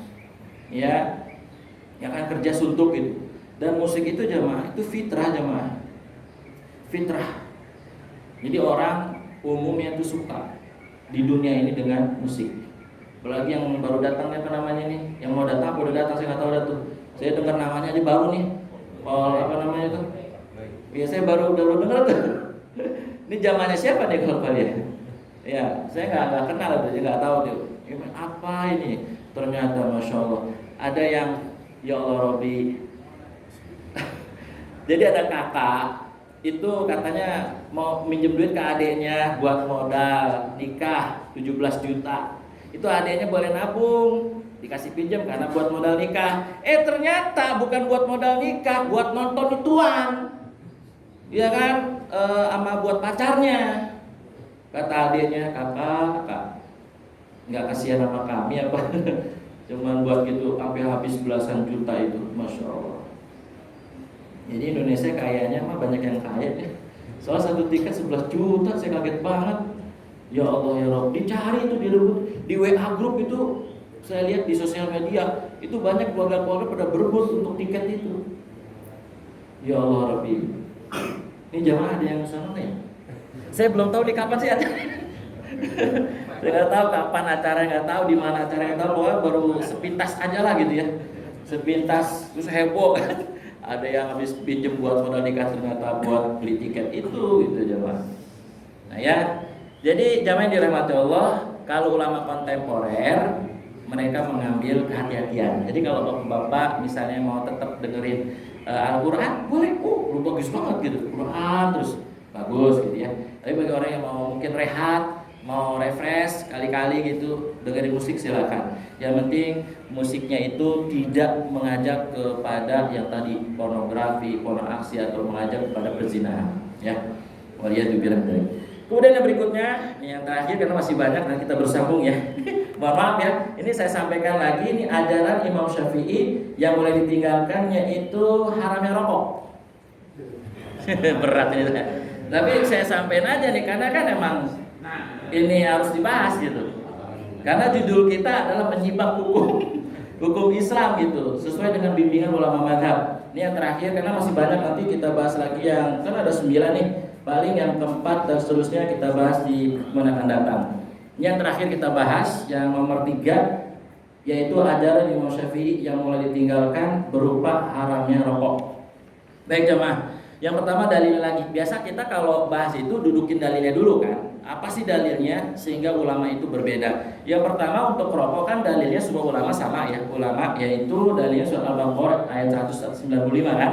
Ya, yang kan kerja suntuk gitu. Dan musik itu jemaah itu fitrah jemaah. Fitrah. Jadi orang umumnya itu suka di dunia ini dengan musik. Apalagi yang baru datang apa namanya nih? Yang mau datang udah datang saya nggak tahu dah tuh. Saya dengar namanya aja baru nih. Paul apa namanya tuh? Ya saya baru dengar tuh. Ini zamannya siapa nih kalau kalian? Ya, saya nggak kenal itu, nggak tahu tuh. Apa ini? Ternyata masya Allah ada yang ya Allah Robi. Jadi ada kakak itu katanya mau minjem duit ke adiknya buat modal nikah 17 juta. Itu adiknya boleh nabung, dikasih pinjam karena buat modal nikah. Ternyata bukan buat modal nikah, buat nonton ituan. Iya kan? Sama buat pacarnya. Kata adiknya, kakak nggak kasihan sama kami apa? Cuman buat gitu sampai habis belasan juta itu, masya Allah. Jadi Indonesia kayaknya mah banyak yang kaya ya. Soal satu tiket 11 juta, saya kaget banget. Ya Allah ya Rob, dicari itu direbut di WA grup itu. Saya lihat di sosial media itu banyak keluarga-keluarga pada berebut untuk tiket itu. Ya Allah Rabbi, ini jamaah ada yang sana ya? Saya belum tahu di kapan sih acara. Saya nggak tahu kapan acara, nggak tahu di mana acara, nggak tahu, pokoknya baru sepintas aja lah gitu ya. Sepintas terus heboh kan. Ada yang habis pinjem buat modal nikah ternyata buat beli tiket itu gitu jamaah. Nah ya, jadi jamaah yang dirahmati Allah, kalau ulama kontemporer mereka mengambil kehati-hatian. Jadi kalau bapak misalnya mau tetap dengerin Al-Quran, boleh, lu bagus banget gitu, Quran terus bagus gitu ya. Tapi bagi orang yang mau mungkin rehat, mau refresh kali-kali gitu, dengerin musik silakan. Yang penting musiknya itu tidak mengajak kepada yang tadi pornografi, pornoaksi atau mengajak kepada perzinahan, ya. Waliyadzubillah. Kemudian yang berikutnya, yang terakhir karena masih banyak dan kita bersambung ya. Mohon maaf ya, ini saya sampaikan lagi, ini ajaran Imam Syafi'i yang mulai ditinggalkan yaitu haramnya rokok. Berat ini. Tapi saya sampaikan aja nih karena kan emang ini harus dibahas gitu. Karena judul kita adalah menyibak hukum Islam gitu, sesuai dengan bimbingan ulama mazhab. Ini yang terakhir karena masih banyak, nanti kita bahas lagi yang kan ada 9 nih. Paling yang keempat dan seterusnya kita bahas di mana akan datang. Yang terakhir kita bahas yang nomor 3 yaitu ajaran Imam Syafi'i yang mulai ditinggalkan berupa haramnya rokok. Baik jemaah, yang pertama dalilnya lagi. Biasa kita kalau bahas itu dudukin dalilnya dulu kan. Apa sih dalilnya sehingga ulama itu berbeda? Yang pertama untuk rokok kan dalilnya semua ulama sama ya. Ulama yaitu dalilnya surat Al-Baqarah ayat 195 kan.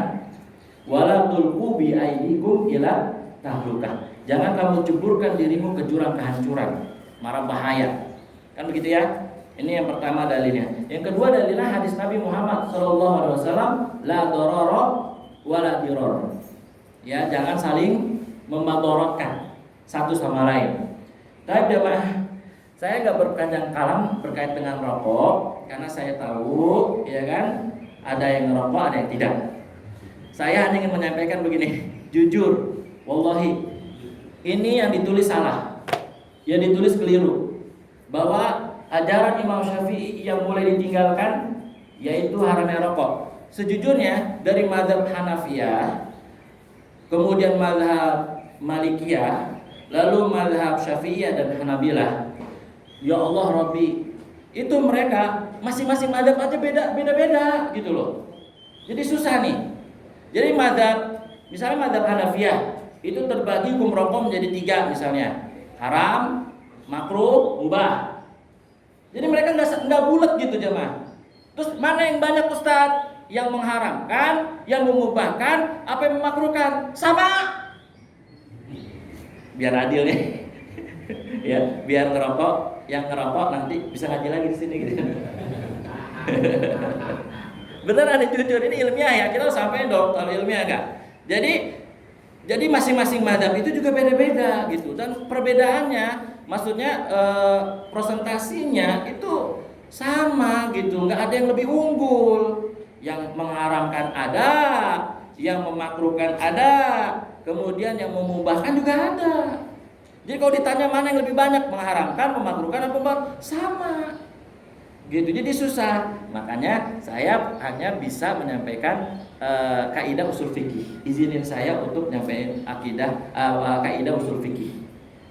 Wala tulqu bi aydikum ila tahlukah. Jangan kamu ceburkan dirimu ke jurang kehancuran, marah bahaya. Kan begitu ya? Ini yang pertama dalilnya. Yang kedua dalilnya hadis Nabi Muhammad SAW, la darara wa la dirar. Ya, jangan saling memadaratkan satu sama lain. Tapi jemaah, saya nggak berpanjang kalam terkait dengan rokok karena saya tahu ya kan ada yang ngerokok, ada yang tidak. Saya hanya ingin menyampaikan begini, jujur, wallahi, ini yang ditulis salah, yang ditulis keliru, bahwa ajaran Imam Syafi'i yang mulai ditinggalkan yaitu haramnya rokok. Sejujurnya dari mazhab Hanafiyah, kemudian mazhab Malikiyah, lalu mazhab Syafi'iyah dan Hanabilah, ya Allah Rabbi, itu mereka masing-masing mazhab aja beda-beda gitu loh. Jadi susah nih. Jadi mazhab, misalnya mazhab Hanafiyah itu terbagi hukum rokok menjadi 3 misalnya, haram, makruh, mubah. Jadi mereka nggak bulat gitu jemaah. Terus mana yang banyak Ustadz? Yang mengharamkan, yang memubahkan, apa yang memakruhkan? Sama. Biar adil nih. Ya, biar ngerokok, yang ngerokok nanti bisa ngaji lagi di sini gitu. Beneran jujur, ini ilmiah ya, kita sampai dong kalau ilmiah enggak. Jadi masing-masing mazhab itu juga beda-beda gitu, dan perbedaannya maksudnya presentasinya itu sama gitu, nggak ada yang lebih unggul. Yang mengharamkan ada, yang memakruhkan ada, kemudian yang memubahkan juga ada. Jadi kalau ditanya mana yang lebih banyak, mengharamkan, memakruhkan, apa sama gitu. Jadi susah. Makanya saya hanya bisa menyampaikan kaidah usul fikih. Izinin saya untuk nyampaikan akidah kaidah usul fikih.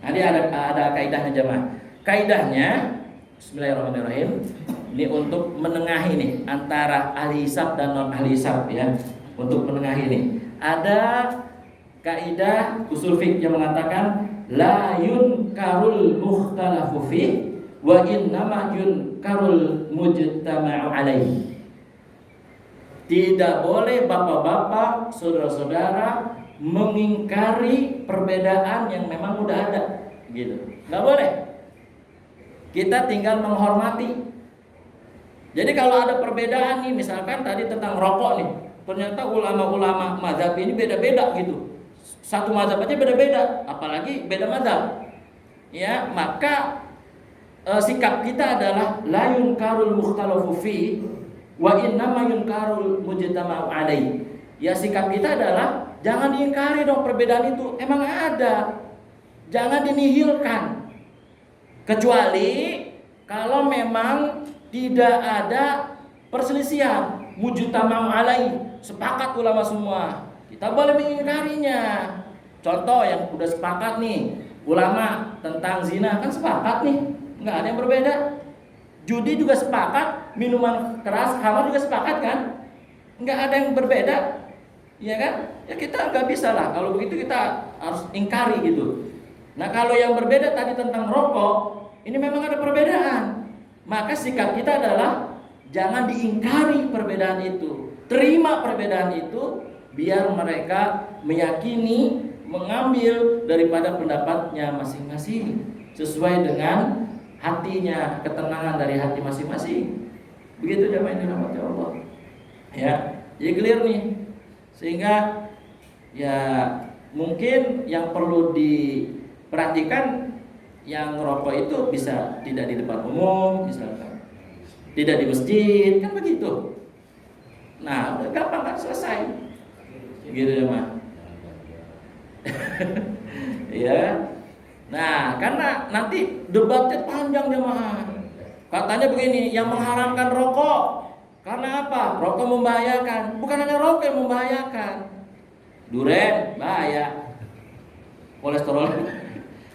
Nanti ada kaidahnya jemaah. Kaidahnya bismillahirrahmanirrahim. Ini untuk menengahi nih antara ahli hisab dan non ahli hisab ya. Untuk menengahi ini ada kaidah usul fikih yang mengatakan la yunkarul mukhtalafu fi wa innama yunkarul mujtama'u alaihi. Tidak boleh bapak-bapak, saudara-saudara mengingkari perbedaan yang memang udah ada, gitu. Nggak boleh. Kita tinggal menghormati. Jadi kalau ada perbedaan nih, misalkan tadi tentang rokok nih, ternyata ulama-ulama mazhab ini beda-beda gitu. Satu mazhab aja beda-beda, apalagi beda mazhab. Ya, maka sikap kita adalah la yunkarul mukhtalafu fi wa innama yunkarul mujtama'u alaihi. Ya, sikap kita adalah jangan diingkari dong perbedaan itu, emang ada. Jangan dinihilkan. Kecuali kalau memang tidak ada perselisihan, mujtama'u alaihi, sepakat ulama semua, kita boleh mengingkarinya. Contoh yang udah sepakat nih, ulama tentang zina kan sepakat nih, nggak ada yang berbeda. Judi juga sepakat, minuman keras, khamar juga sepakat kan, nggak ada yang berbeda, ya kan? Ya kita nggak bisa lah, kalau begitu kita harus ingkari gitu. Nah kalau yang berbeda tadi tentang rokok, ini memang ada perbedaan. Maka sikap kita adalah jangan diingkari perbedaan itu. Terima perbedaan itu, biar mereka meyakini, mengambil daripada pendapatnya masing-masing sesuai dengan hatinya, ketenangan dari hati masing-masing. Begitu jemaah yang dirahmati Allah. Ya, jadi clear nih. Sehingga ya mungkin yang perlu diperhatikan, yang ngerokok itu bisa tidak di tempat umum, misalkan tidak di masjid, kan begitu. Nah, udah gampang kan, selesai. Gitu ya, Mas. Ya. Nah, karena nanti debatnya panjang jemaah. Katanya begini, yang mengharamkan rokok karena apa? Rokok membahayakan. Bukan hanya rokok yang membahayakan. Duren bahaya. Kolesterol.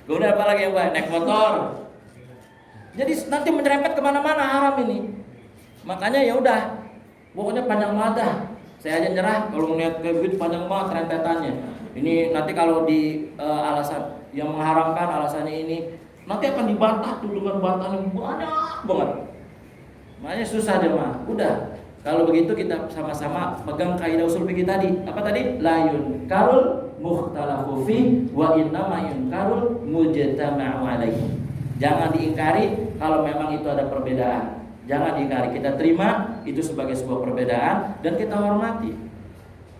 Kemudian apa lagi yang bahaya? Naik motor. Jadi nanti menyerempet kemana-mana, haram ini. Makanya ya udah, pokoknya panjang banget dah. Saya aja nyerah kalau melihat kayak begitu, panjang banget rentetannya. Ini nanti kalau di alasan yang mengharamkan alasannya ini, nanti akan dibantah tuh dengan bantahan yang banyak banget. Makanya susah deh mah. Udah, kalau begitu kita sama-sama pegang kaidah usul fikih tadi. Apa tadi? La yunkarul mukhtalafu fi wa innama yunkarul mujtama'u alaihi. Jangan diingkari kalau memang itu ada perbedaan. Jangan diingkari, kita terima itu sebagai sebuah perbedaan dan kita hormati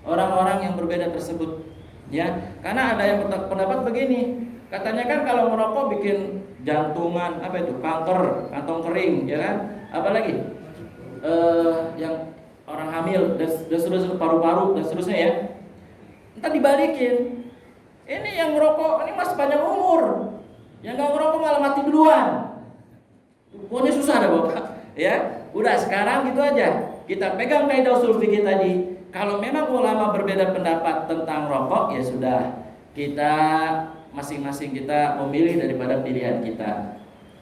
orang-orang yang berbeda tersebut. Ya, karena ada yang pendapat begini, katanya kan kalau merokok bikin jantungan, apa itu, kanker, kantong kering, ya kan? Apalagi yang orang hamil dan seterusnya, paru-paru dan seterusnya ya. Entar dibalikin, ini yang merokok ini masih panjang umur, yang nggak merokok malah mati duluan. Pokoknya susah dah bapak. Ya, udah sekarang gitu aja. Kita pegang kaidah usul fikih tadi. Kalau memang ulama berbeda pendapat tentang rokok, ya sudah, kita masing-masing kita memilih daripada pilihan kita.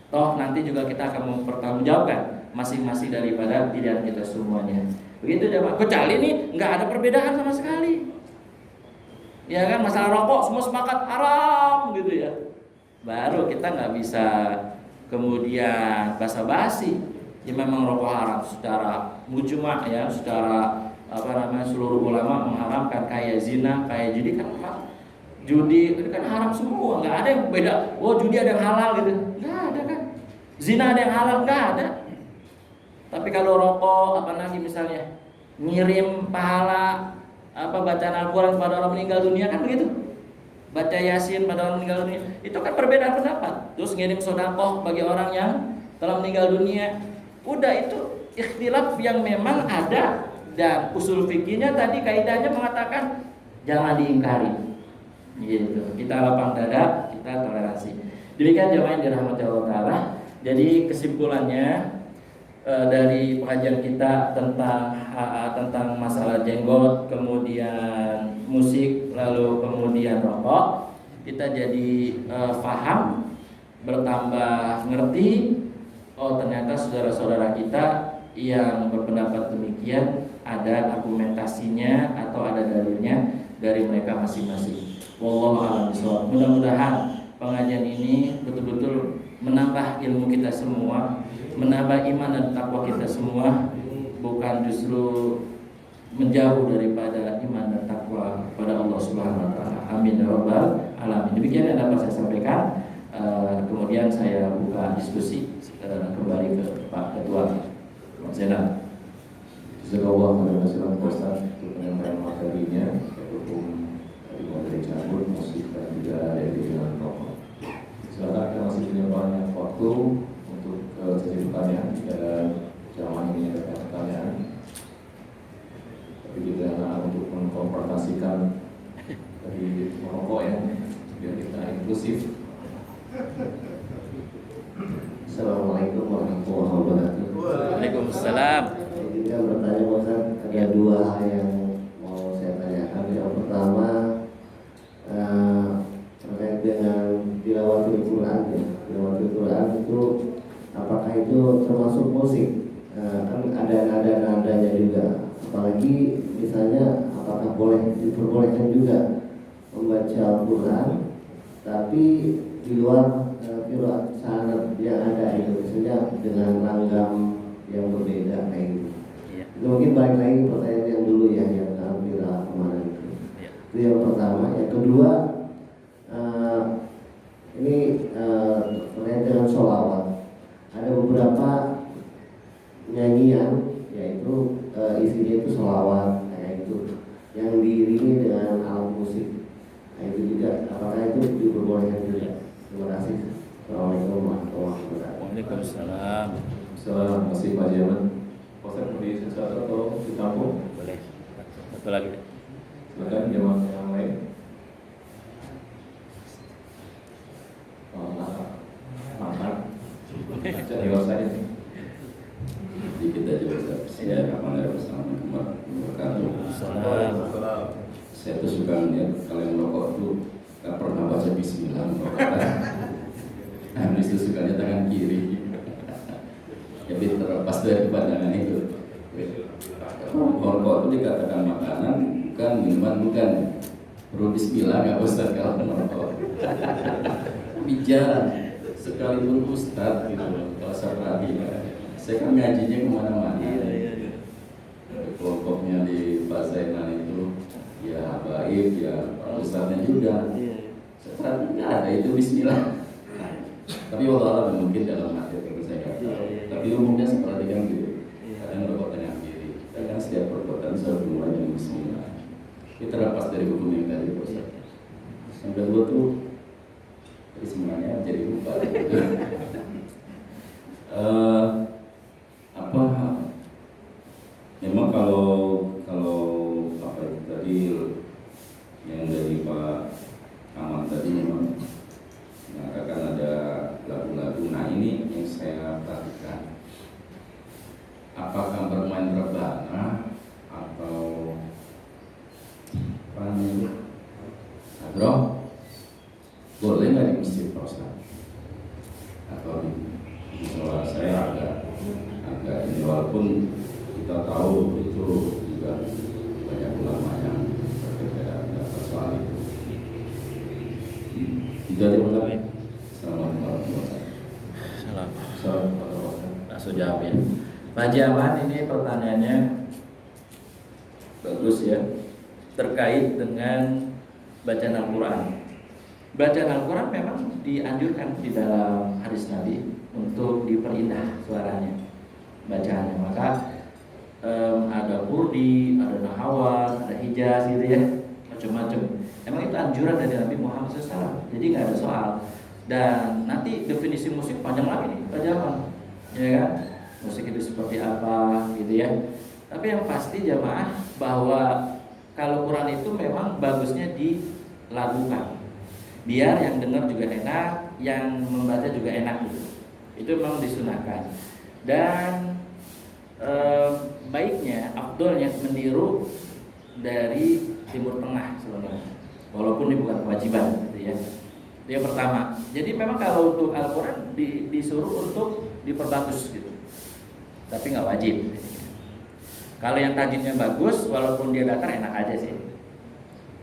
Toh nanti juga kita akan mempertanggungjawabkan masing-masing daripada pilihan kita semuanya. Begitu aja Pak. Kecuali ini nggak ada perbedaan sama sekali. Ya kan, masalah rokok semua sepakat haram gitu ya. Baru kita nggak bisa kemudian basa-basi. Ya memang rokok haram secara mujma' ya, secara seluruh ulama mengharamkan, kayak zina, kayak judi kan, judi itu kan haram semua, nggak ada yang beda. Oh judi ada yang halal gitu, nggak ada kan. Zina ada yang halal, nggak ada. Tapi kalau rokok, apa lagi misalnya ngirim pahala bacaan Al-Quran pada orang meninggal dunia kan begitu, baca Yasin pada orang meninggal dunia, itu kan perbedaan pendapat. Terus ngirim sedekah bagi orang yang telah meninggal dunia, udah itu ikhtilaf yang memang ada. Dan usul fikihnya tadi kaidahnya mengatakan jangan diingkari. Gitu. Kita lapang dada, kita toleransi. Demikian jemaah yang dirahmati Allah Taala. Jadi kesimpulannya dari pengajian kita tentang masalah jenggot, kemudian musik, lalu kemudian rokok, kita jadi paham, bertambah ngerti. Oh ternyata saudara-saudara kita yang berpendapat demikian ada argumentasinya atau ada dalilnya dari mereka masing-masing. Wallahu a'lam bishawab. Mudah-mudahan pengajian ini betul-betul menambah ilmu kita semua, menambah iman dan takwa kita semua, bukan justru menjauh daripada iman dan takwa pada Allah Subhanahu wa taala. Amin ya rabbal alamin. Demikian yang dapat saya sampaikan. Kemudian saya buka diskusi kembali ke Pak Ketua Pak Zainal. Jazakallahu khairan Ustaz untuk penyampaian materinya, hukum dari materi cabut, musik dan juga dari dengan rokok. Silakan, kita masih punya banyak waktu untuk sesi pertanyaan. Jika ada jamaah yang menyampaikan pertanyaan, tapi kita untuk mengkonfrontasikan dari merokok ya, biar kita inklusif. Assalamualaikum warahmatullahi wabarakatuh. Waalaikumsalam. Saya bertanya Ustaz, ada dua hal yang mau saya tanyakan. Yang pertama terkait dengan tilawatul Quran ya. Tilawatul Quran itu apakah itu termasuk musik? Kan ada nada-nadanya juga. Apalagi misalnya apakah diperbolehkan juga membaca Al-Quran tapi di luar qiraat sanad yang ada itu, misalnya dengan langgam yang berbeda kayak gitu. Itu mungkin balik lagi pertanyaan yang dulu ya, yang qiraat kemarin itu. Itu yang pertama. Yang kedua, ini terkait dengan sholawat. Ada beberapa nyanyian yaitu isinya itu sholawat kayak itu, yang diiringi dengan alat musik. Nah, itu juga, apakah itu diperbolehkan juga? Terima kasih. Assalamualaikum warahmatullahi wabarakatuh. Waalaikumsalam. Terima kasih Pak Jaman. Ustaz beri sesuatu atau ditampung? Boleh. Satu lagi. Silakan jamaah yang lain. Mantap. Jadi saya ini. Sedikit aja Ustaz. Saya Assalamualaikum warahmatullahi wabarakatuh. Saya tuh suka ngeliat kalau yang merokok tuh gak pernah baca bismillah merokok. Habis itu sukanya tangan kiri. Jadi terlepas dari pandangan itu. Merokok itu dikatakan makanan, bukan minuman, bukan. Perlu bismillah gak Ustaz kalau merokok. Bicara sekalipun Ustaz gitu, kalau saya perhatikan. Saya kan ngajinya kemana-mana. Kelompoknya di Pak Zainal itu ya baik ya Ustaznya juga. Saya perhatikan nggak ada itu bismillah. Tapi wallahualam mungkin dalam hati itu saya kata. Tapi umumnya saya perhatikan gitu. Kadang perbuatan yang kiri. Kadang setiap perbuatan selalu dimulai dengan bismillah. Kita terlepas dari hukum yang tadi Ustaz. Sampai dulu tuh jadi semuanya jadi lupa. Memang kalau apa itu tadi yang dari Pak Aman tadi memang mengatakan ada lagu-lagu. Nah ini yang saya perhatikan, apakah bermain rebana atau apa namanya agro boleh nggak di masjid Pak Ustaz? Atau di sekolah saya agak ini, walaupun kita tahu itu juga banyak ulama yang berbeda soal itu. Itu aja Pak. Assalamualaikum warahmatullahi wabarakatuh. Langsung jawab ya. Pak Jaman, ini pertanyaannya bagus ya, terkait dengan bacaan Al-Quran. Bacaan Al-Quran memang dianjurkan di dalam hadis Nabi untuk diperindah suaranya, bacaannya. Maka ada Urdi, ada Nahawat, ada Hijaz gitu ya, macam-macam. Emang itu anjuran dari Nabi Muhammad SAW, jadi nggak ada soal. Dan nanti definisi musik panjang lagi nih, Pak Jaman, ya kan? Musik itu seperti apa, gitu ya. Tapi yang pasti jamaah bahwa kalau Quran itu memang bagusnya dilagukan, biar yang dengar juga enak, yang membaca juga enak gitu. Itu memang disunahkan. Dan baiknya, afdolnya meniru dari Timur Tengah sebenarnya, walaupun ini bukan kewajiban gitu ya. Itu yang pertama. Jadi memang kalau untuk Al-Quran disuruh untuk diperbagus gitu, tapi nggak wajib. Kalau yang tajwidnya bagus, walaupun dia datar enak aja sih.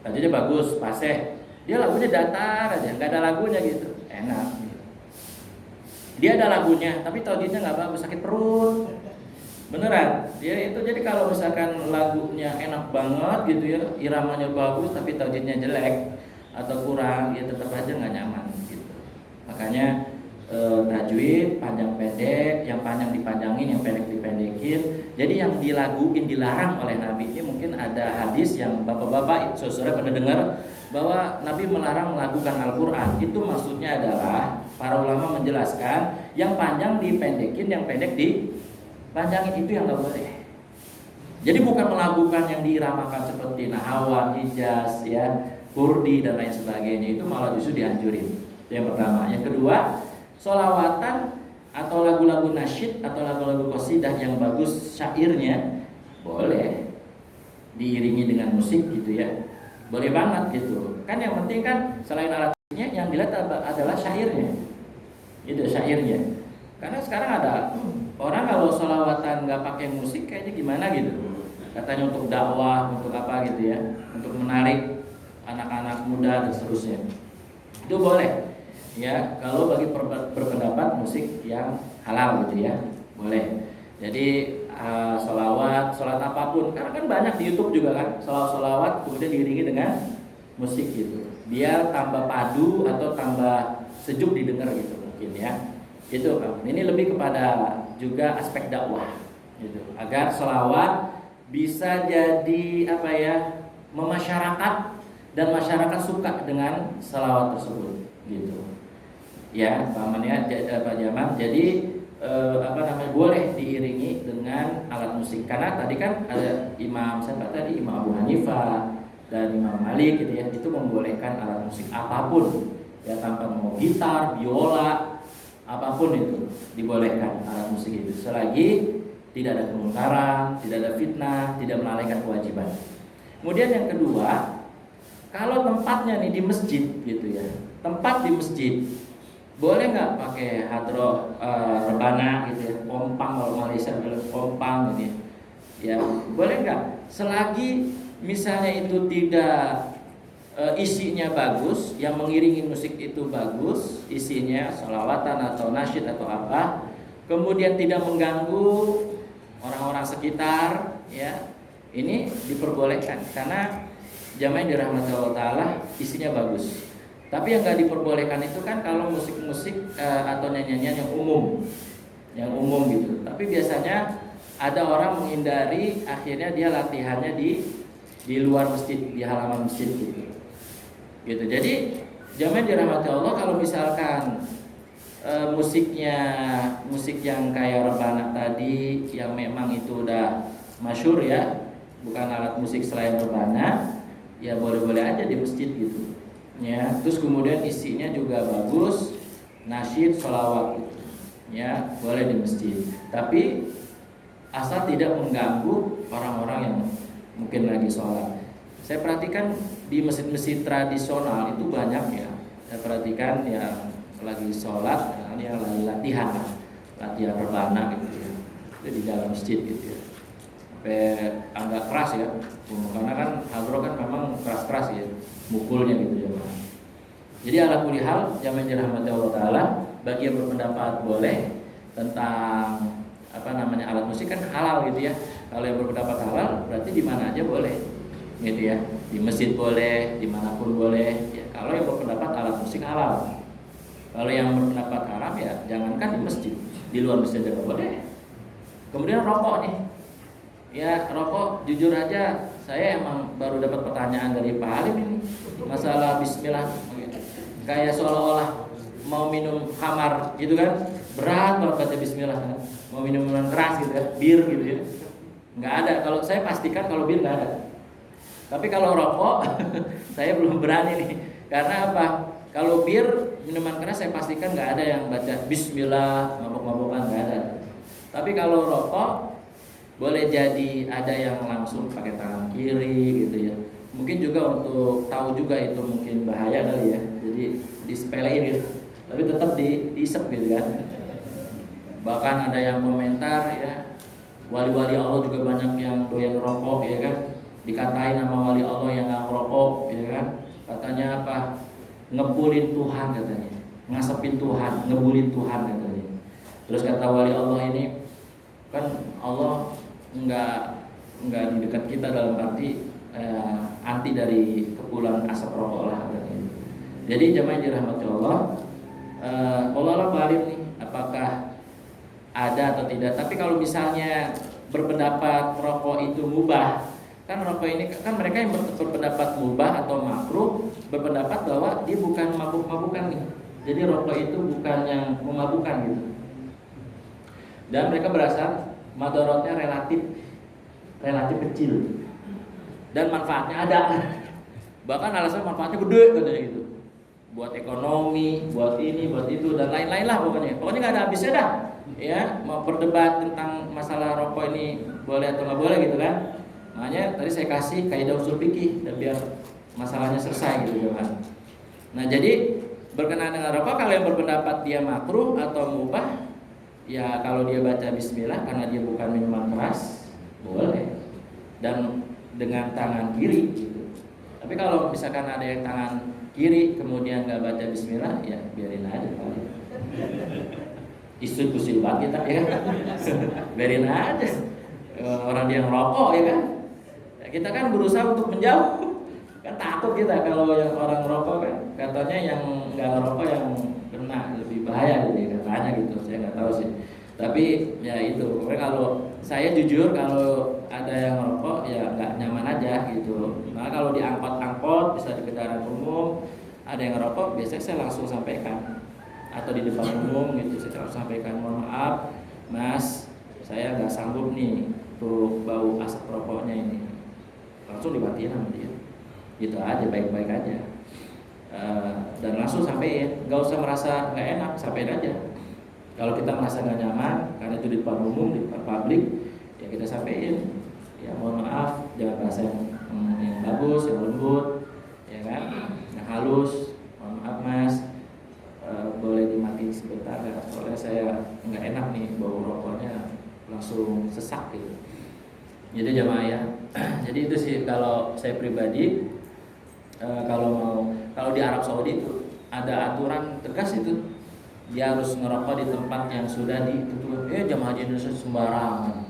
Tajwidnya bagus, fasih, Dia lagunya datar aja, nggak ada lagunya gitu, enak. Dia ada lagunya, tapi tauhidnya nggak bagus, sakit perut. Beneran, dia itu jadi kalau misalkan lagunya enak banget gitu ya, iramanya bagus tapi tauhidnya jelek atau kurang, ya tetap aja nggak nyaman gitu. Makanya tajwid panjang pendek, yang panjang dipanjangin, yang pendek dipendekin. Jadi yang dilaguin dilarang oleh Nabi ini mungkin ada hadis yang bapak-bapak saudara pernah dengar bahwa Nabi melarang melakukan Al-Quran. Itu maksudnya adalah para ulama menjelaskan yang panjang dipendekin, yang pendek dipanjangin, itu yang nggak boleh. Jadi bukan melakukan yang diiramakan seperti Nahawan, Hijaz, ya, Kurdi dan lain sebagainya, itu malah justru dianjurin. Yang pertama. Yang kedua, sholawatan atau lagu-lagu nasyid atau lagu-lagu qasidah yang bagus syairnya boleh diiringi dengan musik gitu ya, boleh banget gitu kan. Yang penting kan selain alatnya yang dilihat adalah syairnya, itu syairnya. Karena sekarang ada orang kalau sholawatan nggak pakai musik kayaknya gimana gitu, katanya untuk dakwah, untuk apa gitu ya, untuk menarik anak-anak muda dan seterusnya, itu boleh. Ya, kalau bagi berpendapat musik yang halal gitu ya, boleh. Jadi sholawat apapun, karena kan banyak di YouTube juga kan, sholawat kemudian diiringi dengan musik gitu, biar tambah padu atau tambah sejuk didengar gitu mungkin ya. Itu kan, ini lebih kepada juga aspek dakwah gitu, agar sholawat bisa jadi apa ya, memasyarakat dan masyarakat suka dengan sholawat tersebut gitu. Ya, pamannya Pak Jamal. Jadi boleh diiringi dengan alat musik. Karena tadi kan ada Imam Abu Hanifah dan Imam Malik gitu ya, itu membolehkan alat musik apapun ya, tanpa mau gitar, biola, apapun itu dibolehkan alat musik itu, selagi tidak ada kemungkaran, tidak ada fitnah, tidak melalaikan kewajiban. Kemudian yang kedua, kalau tempatnya nih di masjid gitu ya, tempat di masjid, boleh nggak pakai hadroh rebana gitu ya, pompang, kalau Malaysia bilang pompang gitu ya, boleh nggak, selagi misalnya itu tidak isinya bagus, yang mengiringi musik itu bagus, isinya sholawatan atau nasyid atau apa, kemudian tidak mengganggu orang-orang sekitar ya, ini diperbolehkan karena jamaah yang dirahmati Allah Ta'ala isinya bagus. Tapi yang nggak diperbolehkan itu kan kalau musik-musik atau nyanyian yang umum gitu. Tapi biasanya ada orang menghindari, akhirnya dia latihannya di luar masjid, di halaman masjid gitu. Jadi jamaah yang dirahmati Allah, kalau misalkan musiknya musik yang kayak rebana tadi, yang memang itu udah masyhur ya, bukan alat musik selain rebana, ya boleh-boleh aja di masjid gitu. Ya, terus kemudian isinya juga bagus, nasyid, sholawat gitu. Ya, boleh di masjid. Tapi asal tidak mengganggu orang-orang yang mungkin lagi sholat. Saya perhatikan di masjid-masjid tradisional itu banyak ya. Saya perhatikan yang lagi sholat, yang lagi latihan rebana gitu ya. Itu di dalam masjid gitu ya. Sampai agak keras ya. Karena kan hadroh kan memang keras-keras ya, mukulnya gitu ya. Jadi ala kulli hal, jamaah dirahmati Allah Ta'ala, bagi yang berpendapat boleh tentang alat musik kan halal gitu ya. Kalau yang berpendapat halal berarti di mana aja boleh gitu ya, di masjid boleh, dimanapun boleh ya. Kalau yang berpendapat alat musik halal, kalau yang berpendapat haram ya jangankan di masjid, di luar masjid juga boleh. Kemudian rokok nih ya, rokok jujur aja saya emang baru dapat pertanyaan dari Pak Halim ini masalah bismillah, kayak seolah-olah mau minum khamar gitu kan, berat kalau baca bismillah kan, mau minum minuman keras gitu kan, bir gitu ya, nggak ada. Kalau saya pastikan kalau bir nggak ada, tapi kalau rokok saya belum berani nih. Karena apa? Kalau bir, minuman keras saya pastikan nggak ada yang baca bismillah, mabok-mabokan, nggak ada. Tapi kalau rokok boleh jadi ada yang langsung pakai tangan kiri gitu ya. Mungkin juga untuk tahu juga itu mungkin bahaya kali ya, jadi disepelein gitu. Tapi tetap diisep gitu kan. Bahkan ada yang komentar ya, wali-wali Allah juga banyak yang doyan rokok ya kan, dikatain sama wali Allah yang nggak merokok ya kan. katanya apa, ngebulin Tuhan katanya, ngasepin Tuhan, ngebulin Tuhan katanya. Terus kata wali Allah ini, kan Allah nggak di dekat kita dalam arti anti dari kepulan asap rokok lah katanya. Jadi jamaah dirahmati Allah, Allah alim nih apakah ada atau tidak. Tapi kalau misalnya berpendapat rokok itu mubah, kan rokok ini kan mereka yang berpendapat mubah atau makruh berpendapat bahwa dia bukan mabuk-mabukan nih. Jadi rokok itu bukan yang memabukkan gitu. Dan mereka berasa madaratnya relatif kecil dan manfaatnya ada. Bahkan alasan manfaatnya gede katanya gitu. Buat ekonomi, buat ini, buat itu dan lain-lain lah pokoknya. Pokoknya nggak ada habisnya dah. Ya, mau berdebat tentang masalah rokok ini boleh atau nggak boleh gitu kan. Makanya tadi saya kasih kaidah usul fikih dan biar masalahnya selesai gitu kan. Nah, jadi berkenaan dengan rokok, kalau yang berpendapat dia makruh atau mubah, ya kalau dia baca bismillah karena dia bukan minuman keras, boleh. Dan dengan tangan kiri gitu. Tapi kalau misalkan ada yang tangan kiri kemudian nggak baca bismillah, ya biarin aja paling. Isu kusil banget kita ya kan. Biarin aja. Orang dia ngerokok ya kan. Kita kan berusaha untuk menjauh. Kan takut kita kalau yang orang ngerokok kan. Katanya yang nggak ngerokok yang kena lebih bahaya gitu katanya gitu. Saya nggak tahu sih. Tapi ya itu. Kalau saya jujur kalau ada yang ngerokok ya nggak nyaman aja gitu. Nah kalau di angkot bisa di kendaraan umum ada yang ngerokok, biasanya saya langsung sampaikan. Atau di depan umum gitu saya langsung sampaikan, mohon maaf Mas, saya nggak sanggup nih untuk bau asap rokoknya ini. Langsung dibatiin sama dia. Gitu aja, baik-baik aja. Dan langsung sampein, nggak usah merasa nggak enak, sampein aja. Kalau kita merasa nggak nyaman karena itu di depan umum, di depan publik, ya kita sampein. Ya mohon maaf, jangan bahasa yang bagus, yang lembut, ya kan, yang halus. Mohon maaf Mas, boleh dimatiin sebentar ya, soalnya saya nggak enak nih bau rokoknya, langsung sesak gitu. Jadi jamaah ya, jadi itu sih kalau saya pribadi, kalau di Arab Saudi itu ada aturan tegas itu, dia harus ngerokok di tempat yang sudah ditentukan. Jamaah haji Indonesia sembarangan,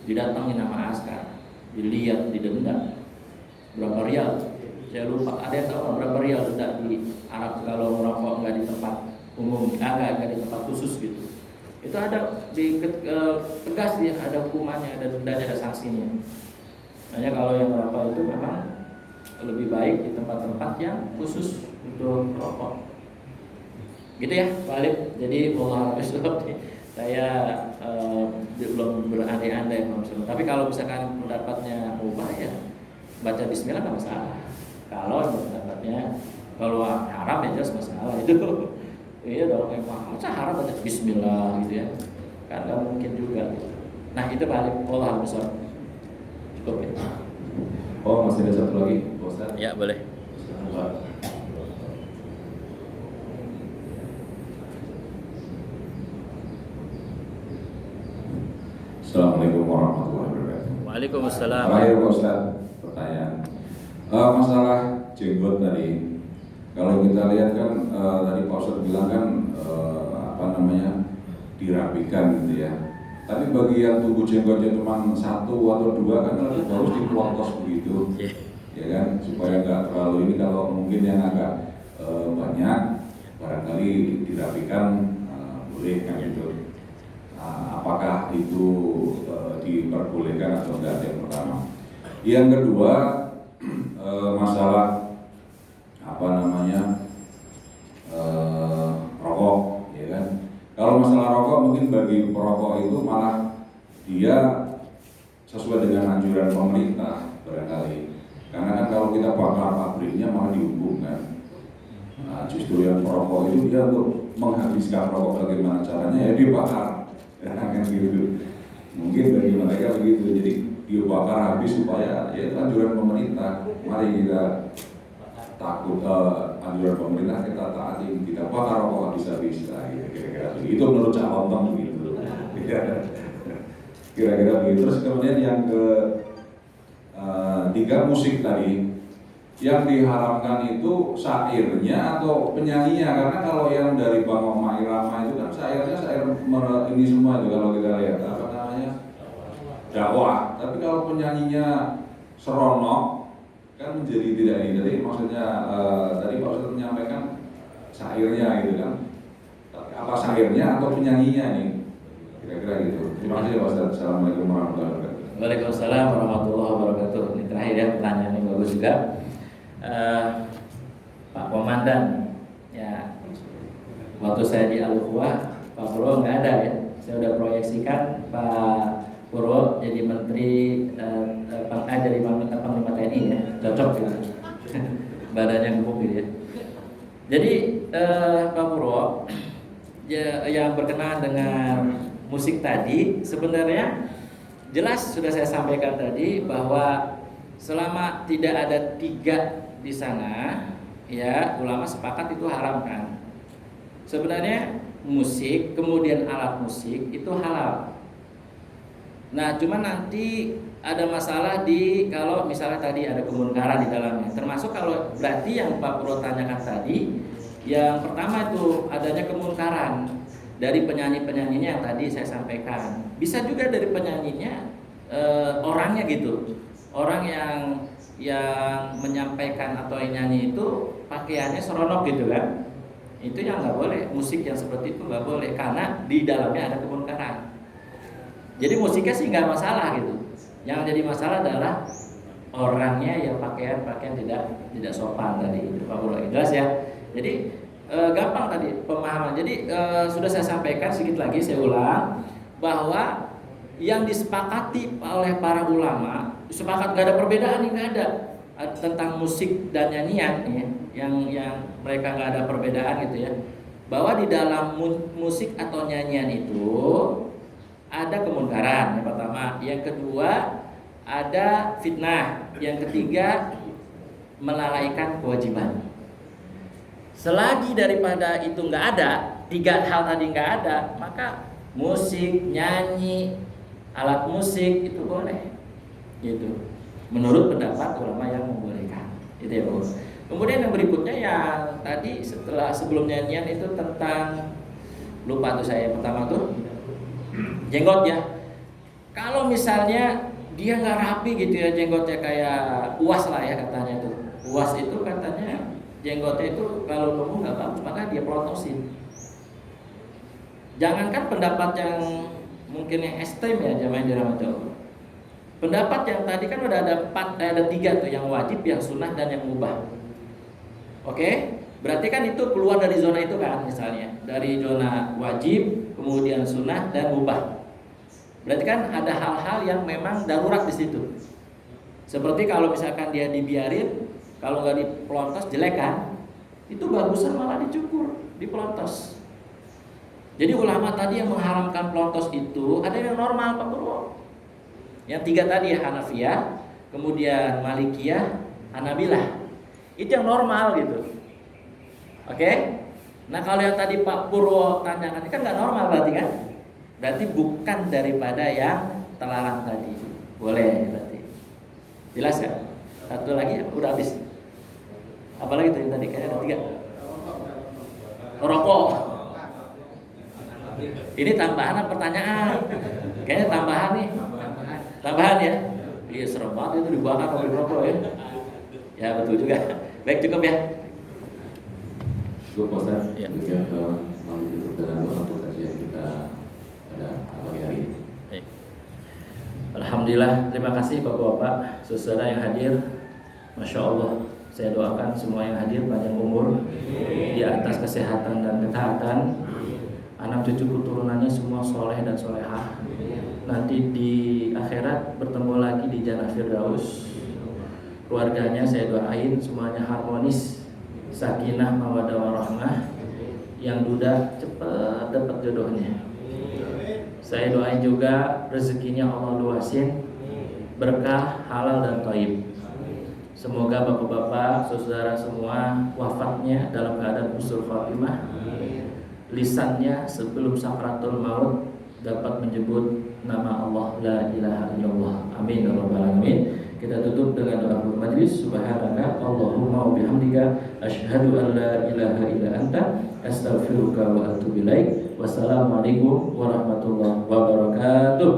didatangin nama askar, dilihat, didenda berapa rial. Saya lupa, ada yang tahu berapa rial denda di Arab kalau merokok nggak di tempat umum, nggak di tempat khusus gitu. Itu ada tegas ya, ada hukumannya, ada dendanya, ada sanksinya. Makanya kalau yang merokok itu memang lebih baik di tempat-tempat yang khusus untuk merokok. Gitu ya, Pak Alif. Jadi wallahu a'lam. Saya belum berandai-andai, tapi kalau misalkan pendapatnya mubah ya baca bismillah nggak masalah. Kalau pendapatnya kalau haram ya jelas masalah itu. Iya dong, masa haram baca bismillah gitu ya, kan nggak mungkin juga gitu. Nah itu balik pola besar. Cukup ya. Oh masih ada satu lagi, Ustaz? Ya boleh. Assalamualaikum warahmatullahi wabarakatuh. Waalaikumsalam. Terakhir Pak Ustaz, pertanyaan masalah jenggot tadi. Kalau kita lihat kan tadi Pak Ustaz bilang kan dirapikan gitu ya. Tapi bagi yang tumbuh jenggotnya cuma 1 atau 2 kan harus diplotos begitu, ya kan, supaya nggak terlalu ini. Kalau mungkin yang agak banyak, barangkali dirapikan boleh kan gitu. Apakah itu diperbolehkan atau enggak, yang pertama. Yang kedua, masalah rokok, ya kan. Kalau masalah rokok mungkin bagi perokok itu malah dia sesuai dengan anjuran pemerintah barangkali. Karena kan kalau kita bakar pabriknya malah dihukum kan. Nah, justru yang perokok itu dia untuk menghabiskan rokok bagaimana caranya ya dibakar. Ya kan gitu. Mungkin bagi mereka begitu, jadi dibakar habis supaya ya itu anjuran pemerintah. Mari kita takut anjuran pemerintah, kita taati, kita bakar rokok habis-habis, kira-kira begitu. Itu menurut calon teman gitu. Kira-kira begitu. Terus kemudian yang ke 3 musik tadi, yang diharamkan itu syairnya atau penyanyinya? Karena kalau yang dari Bang Oma Irama itu kan syairnya syair ini semua itu kalau kita lihat apa namanya dakwah. Tapi kalau penyanyinya seronok kan menjadi tidak ini. Jadi maksudnya tadi Pak Ustadz menyampaikan syairnya gitu kan. Tapi apa syairnya atau penyanyinya nih? Kira-kira gitu. Terima kasih Pak Ustadz. Assalamualaikum warahmatullahi wabarakatuh. Waalaikumsalam warahmatullahi wabarakatuh. Ini terakhir ya, pertanyaan yang bagus juga. Pak Komandan, ya waktu saya di Al-Ukhwah, Pak Purwo nggak ada ya. Saya udah proyeksikan Pak Purwo jadi Menteri jadi Panglima TNI ya, cocok gitu. Badannya gemuk gitu ya. Jadi Pak Purwo yang berkenaan dengan musik tadi sebenarnya jelas sudah saya sampaikan tadi bahwa selama tidak ada 3 di sana, ya ulama sepakat itu haram kan. Sebenarnya musik kemudian alat musik itu halal. Nah, cuma nanti ada masalah kalau misalnya tadi ada kemunkaran di dalamnya. Termasuk kalau berarti yang Pak Purwo tanyakan tadi, yang pertama itu adanya kemunkaran dari penyanyi-penyanyinya yang tadi saya sampaikan. Bisa juga dari penyanyinya orangnya gitu. Orang yang menyampaikan atau yang nyanyi itu pakaiannya seronok gitu kan. Itu yang nggak boleh. Musik yang seperti itu nggak boleh karena di dalamnya ada kemunkaran. Jadi musiknya sih nggak masalah gitu. Yang jadi masalah adalah orangnya yang pakaian tidak sopan tadi itu Pak Purwo. Jelas ya. Jadi gampang tadi pemahaman. Jadi sudah saya sampaikan sedikit lagi saya ulang bahwa yang disepakati oleh para ulama sepakat gak ada perbedaan, nggak ada tentang musik dan nyanyian ya, yang mereka nggak ada perbedaan gitu ya, bahwa di dalam musik atau nyanyian itu ada kemunkaran yang pertama, yang kedua ada fitnah, yang ketiga melalaikan kewajiban. Selagi daripada itu nggak ada, 3 hal tadi nggak ada, maka musik, nyanyi, alat musik itu boleh. Gitu. Menurut pendapat ulama yang membolehkan. Itu ya, Bu. Kemudian yang berikutnya yang tadi sebelum nyanyian itu tentang lupa tuh saya pertama tuh jenggot ya. Kalau misalnya dia nggak rapi gitu ya jenggotnya kayak uas lah ya katanya tuh. Uas itu katanya jenggotnya itu kalau nemu nggak bagus maka dia protosin. Jangankan pendapat yang mungkin yang ekstrem ya jamaah jauh. Pendapat yang tadi kan udah ada 3 tuh, yang wajib, yang sunnah dan yang mubah. Oke, berarti kan itu keluar dari zona itu kan, misalnya dari zona wajib, kemudian sunnah dan mubah. Berarti kan ada hal-hal yang memang darurat di situ. Seperti kalau misalkan dia dibiarin, kalau nggak dipelontos jelek kan, itu bagusan malah dicukur, dipelontos. Jadi ulama tadi yang mengharamkan pelontos itu ada yang normal Pak Purwo. Yang 3 tadi ya, Hanafiyah, kemudian Malikiyah, Hanabilah. Itu yang normal gitu. Oke? Nah kalau yang tadi Pak Purwo tanyakan kan nggak normal berarti kan? Berarti bukan daripada yang terlarang tadi. Boleh berarti. Jelas ya? Satu lagi udah habis. Apalagi tuh yang tadi kayaknya ada 3. Rokok. Ini tambahan pertanyaan. Kayaknya tambahan nih. Tambahan ya. Iya serem banget itu dibakar kalau rokok ya. Ya betul juga. Baik cukup ya. Cukup Pak Ustaz. Ya. Demikian menuju dalam doa kajian kita pada pagi hari ini. Baik. Alhamdulillah, terima kasih Bapak-bapak, saudara yang hadir. Masya Allah, saya doakan semua yang hadir panjang umur di atas kesehatan dan ketaatan. Anak cucu keturunannya semua soleh dan solehah. Nanti di akhirat bertemu lagi di Jannah Firdaus. Keluarganya saya doain semuanya harmonis, sakinah, mawaddah warahmah. Yang duda cepat dapat jodohnya. Saya doain juga rezekinya Allah luasin, berkah, halal dan thayyib. Semoga bapak-bapak, saudara semua wafatnya dalam keadaan husnul khatimah. Lisannya sebelum sakratul maut dapat menyebut nama Allah la ilaha illallah. Amin ya rabbal alamin. Kita tutup dengan doa majlis. Subhanaka Allahumma wa bihamdika asyhadu an la ilaha illa anta astaghfiruka wa atubu ilaik. Wassalamualaikum warahmatullahi wabarakatuh.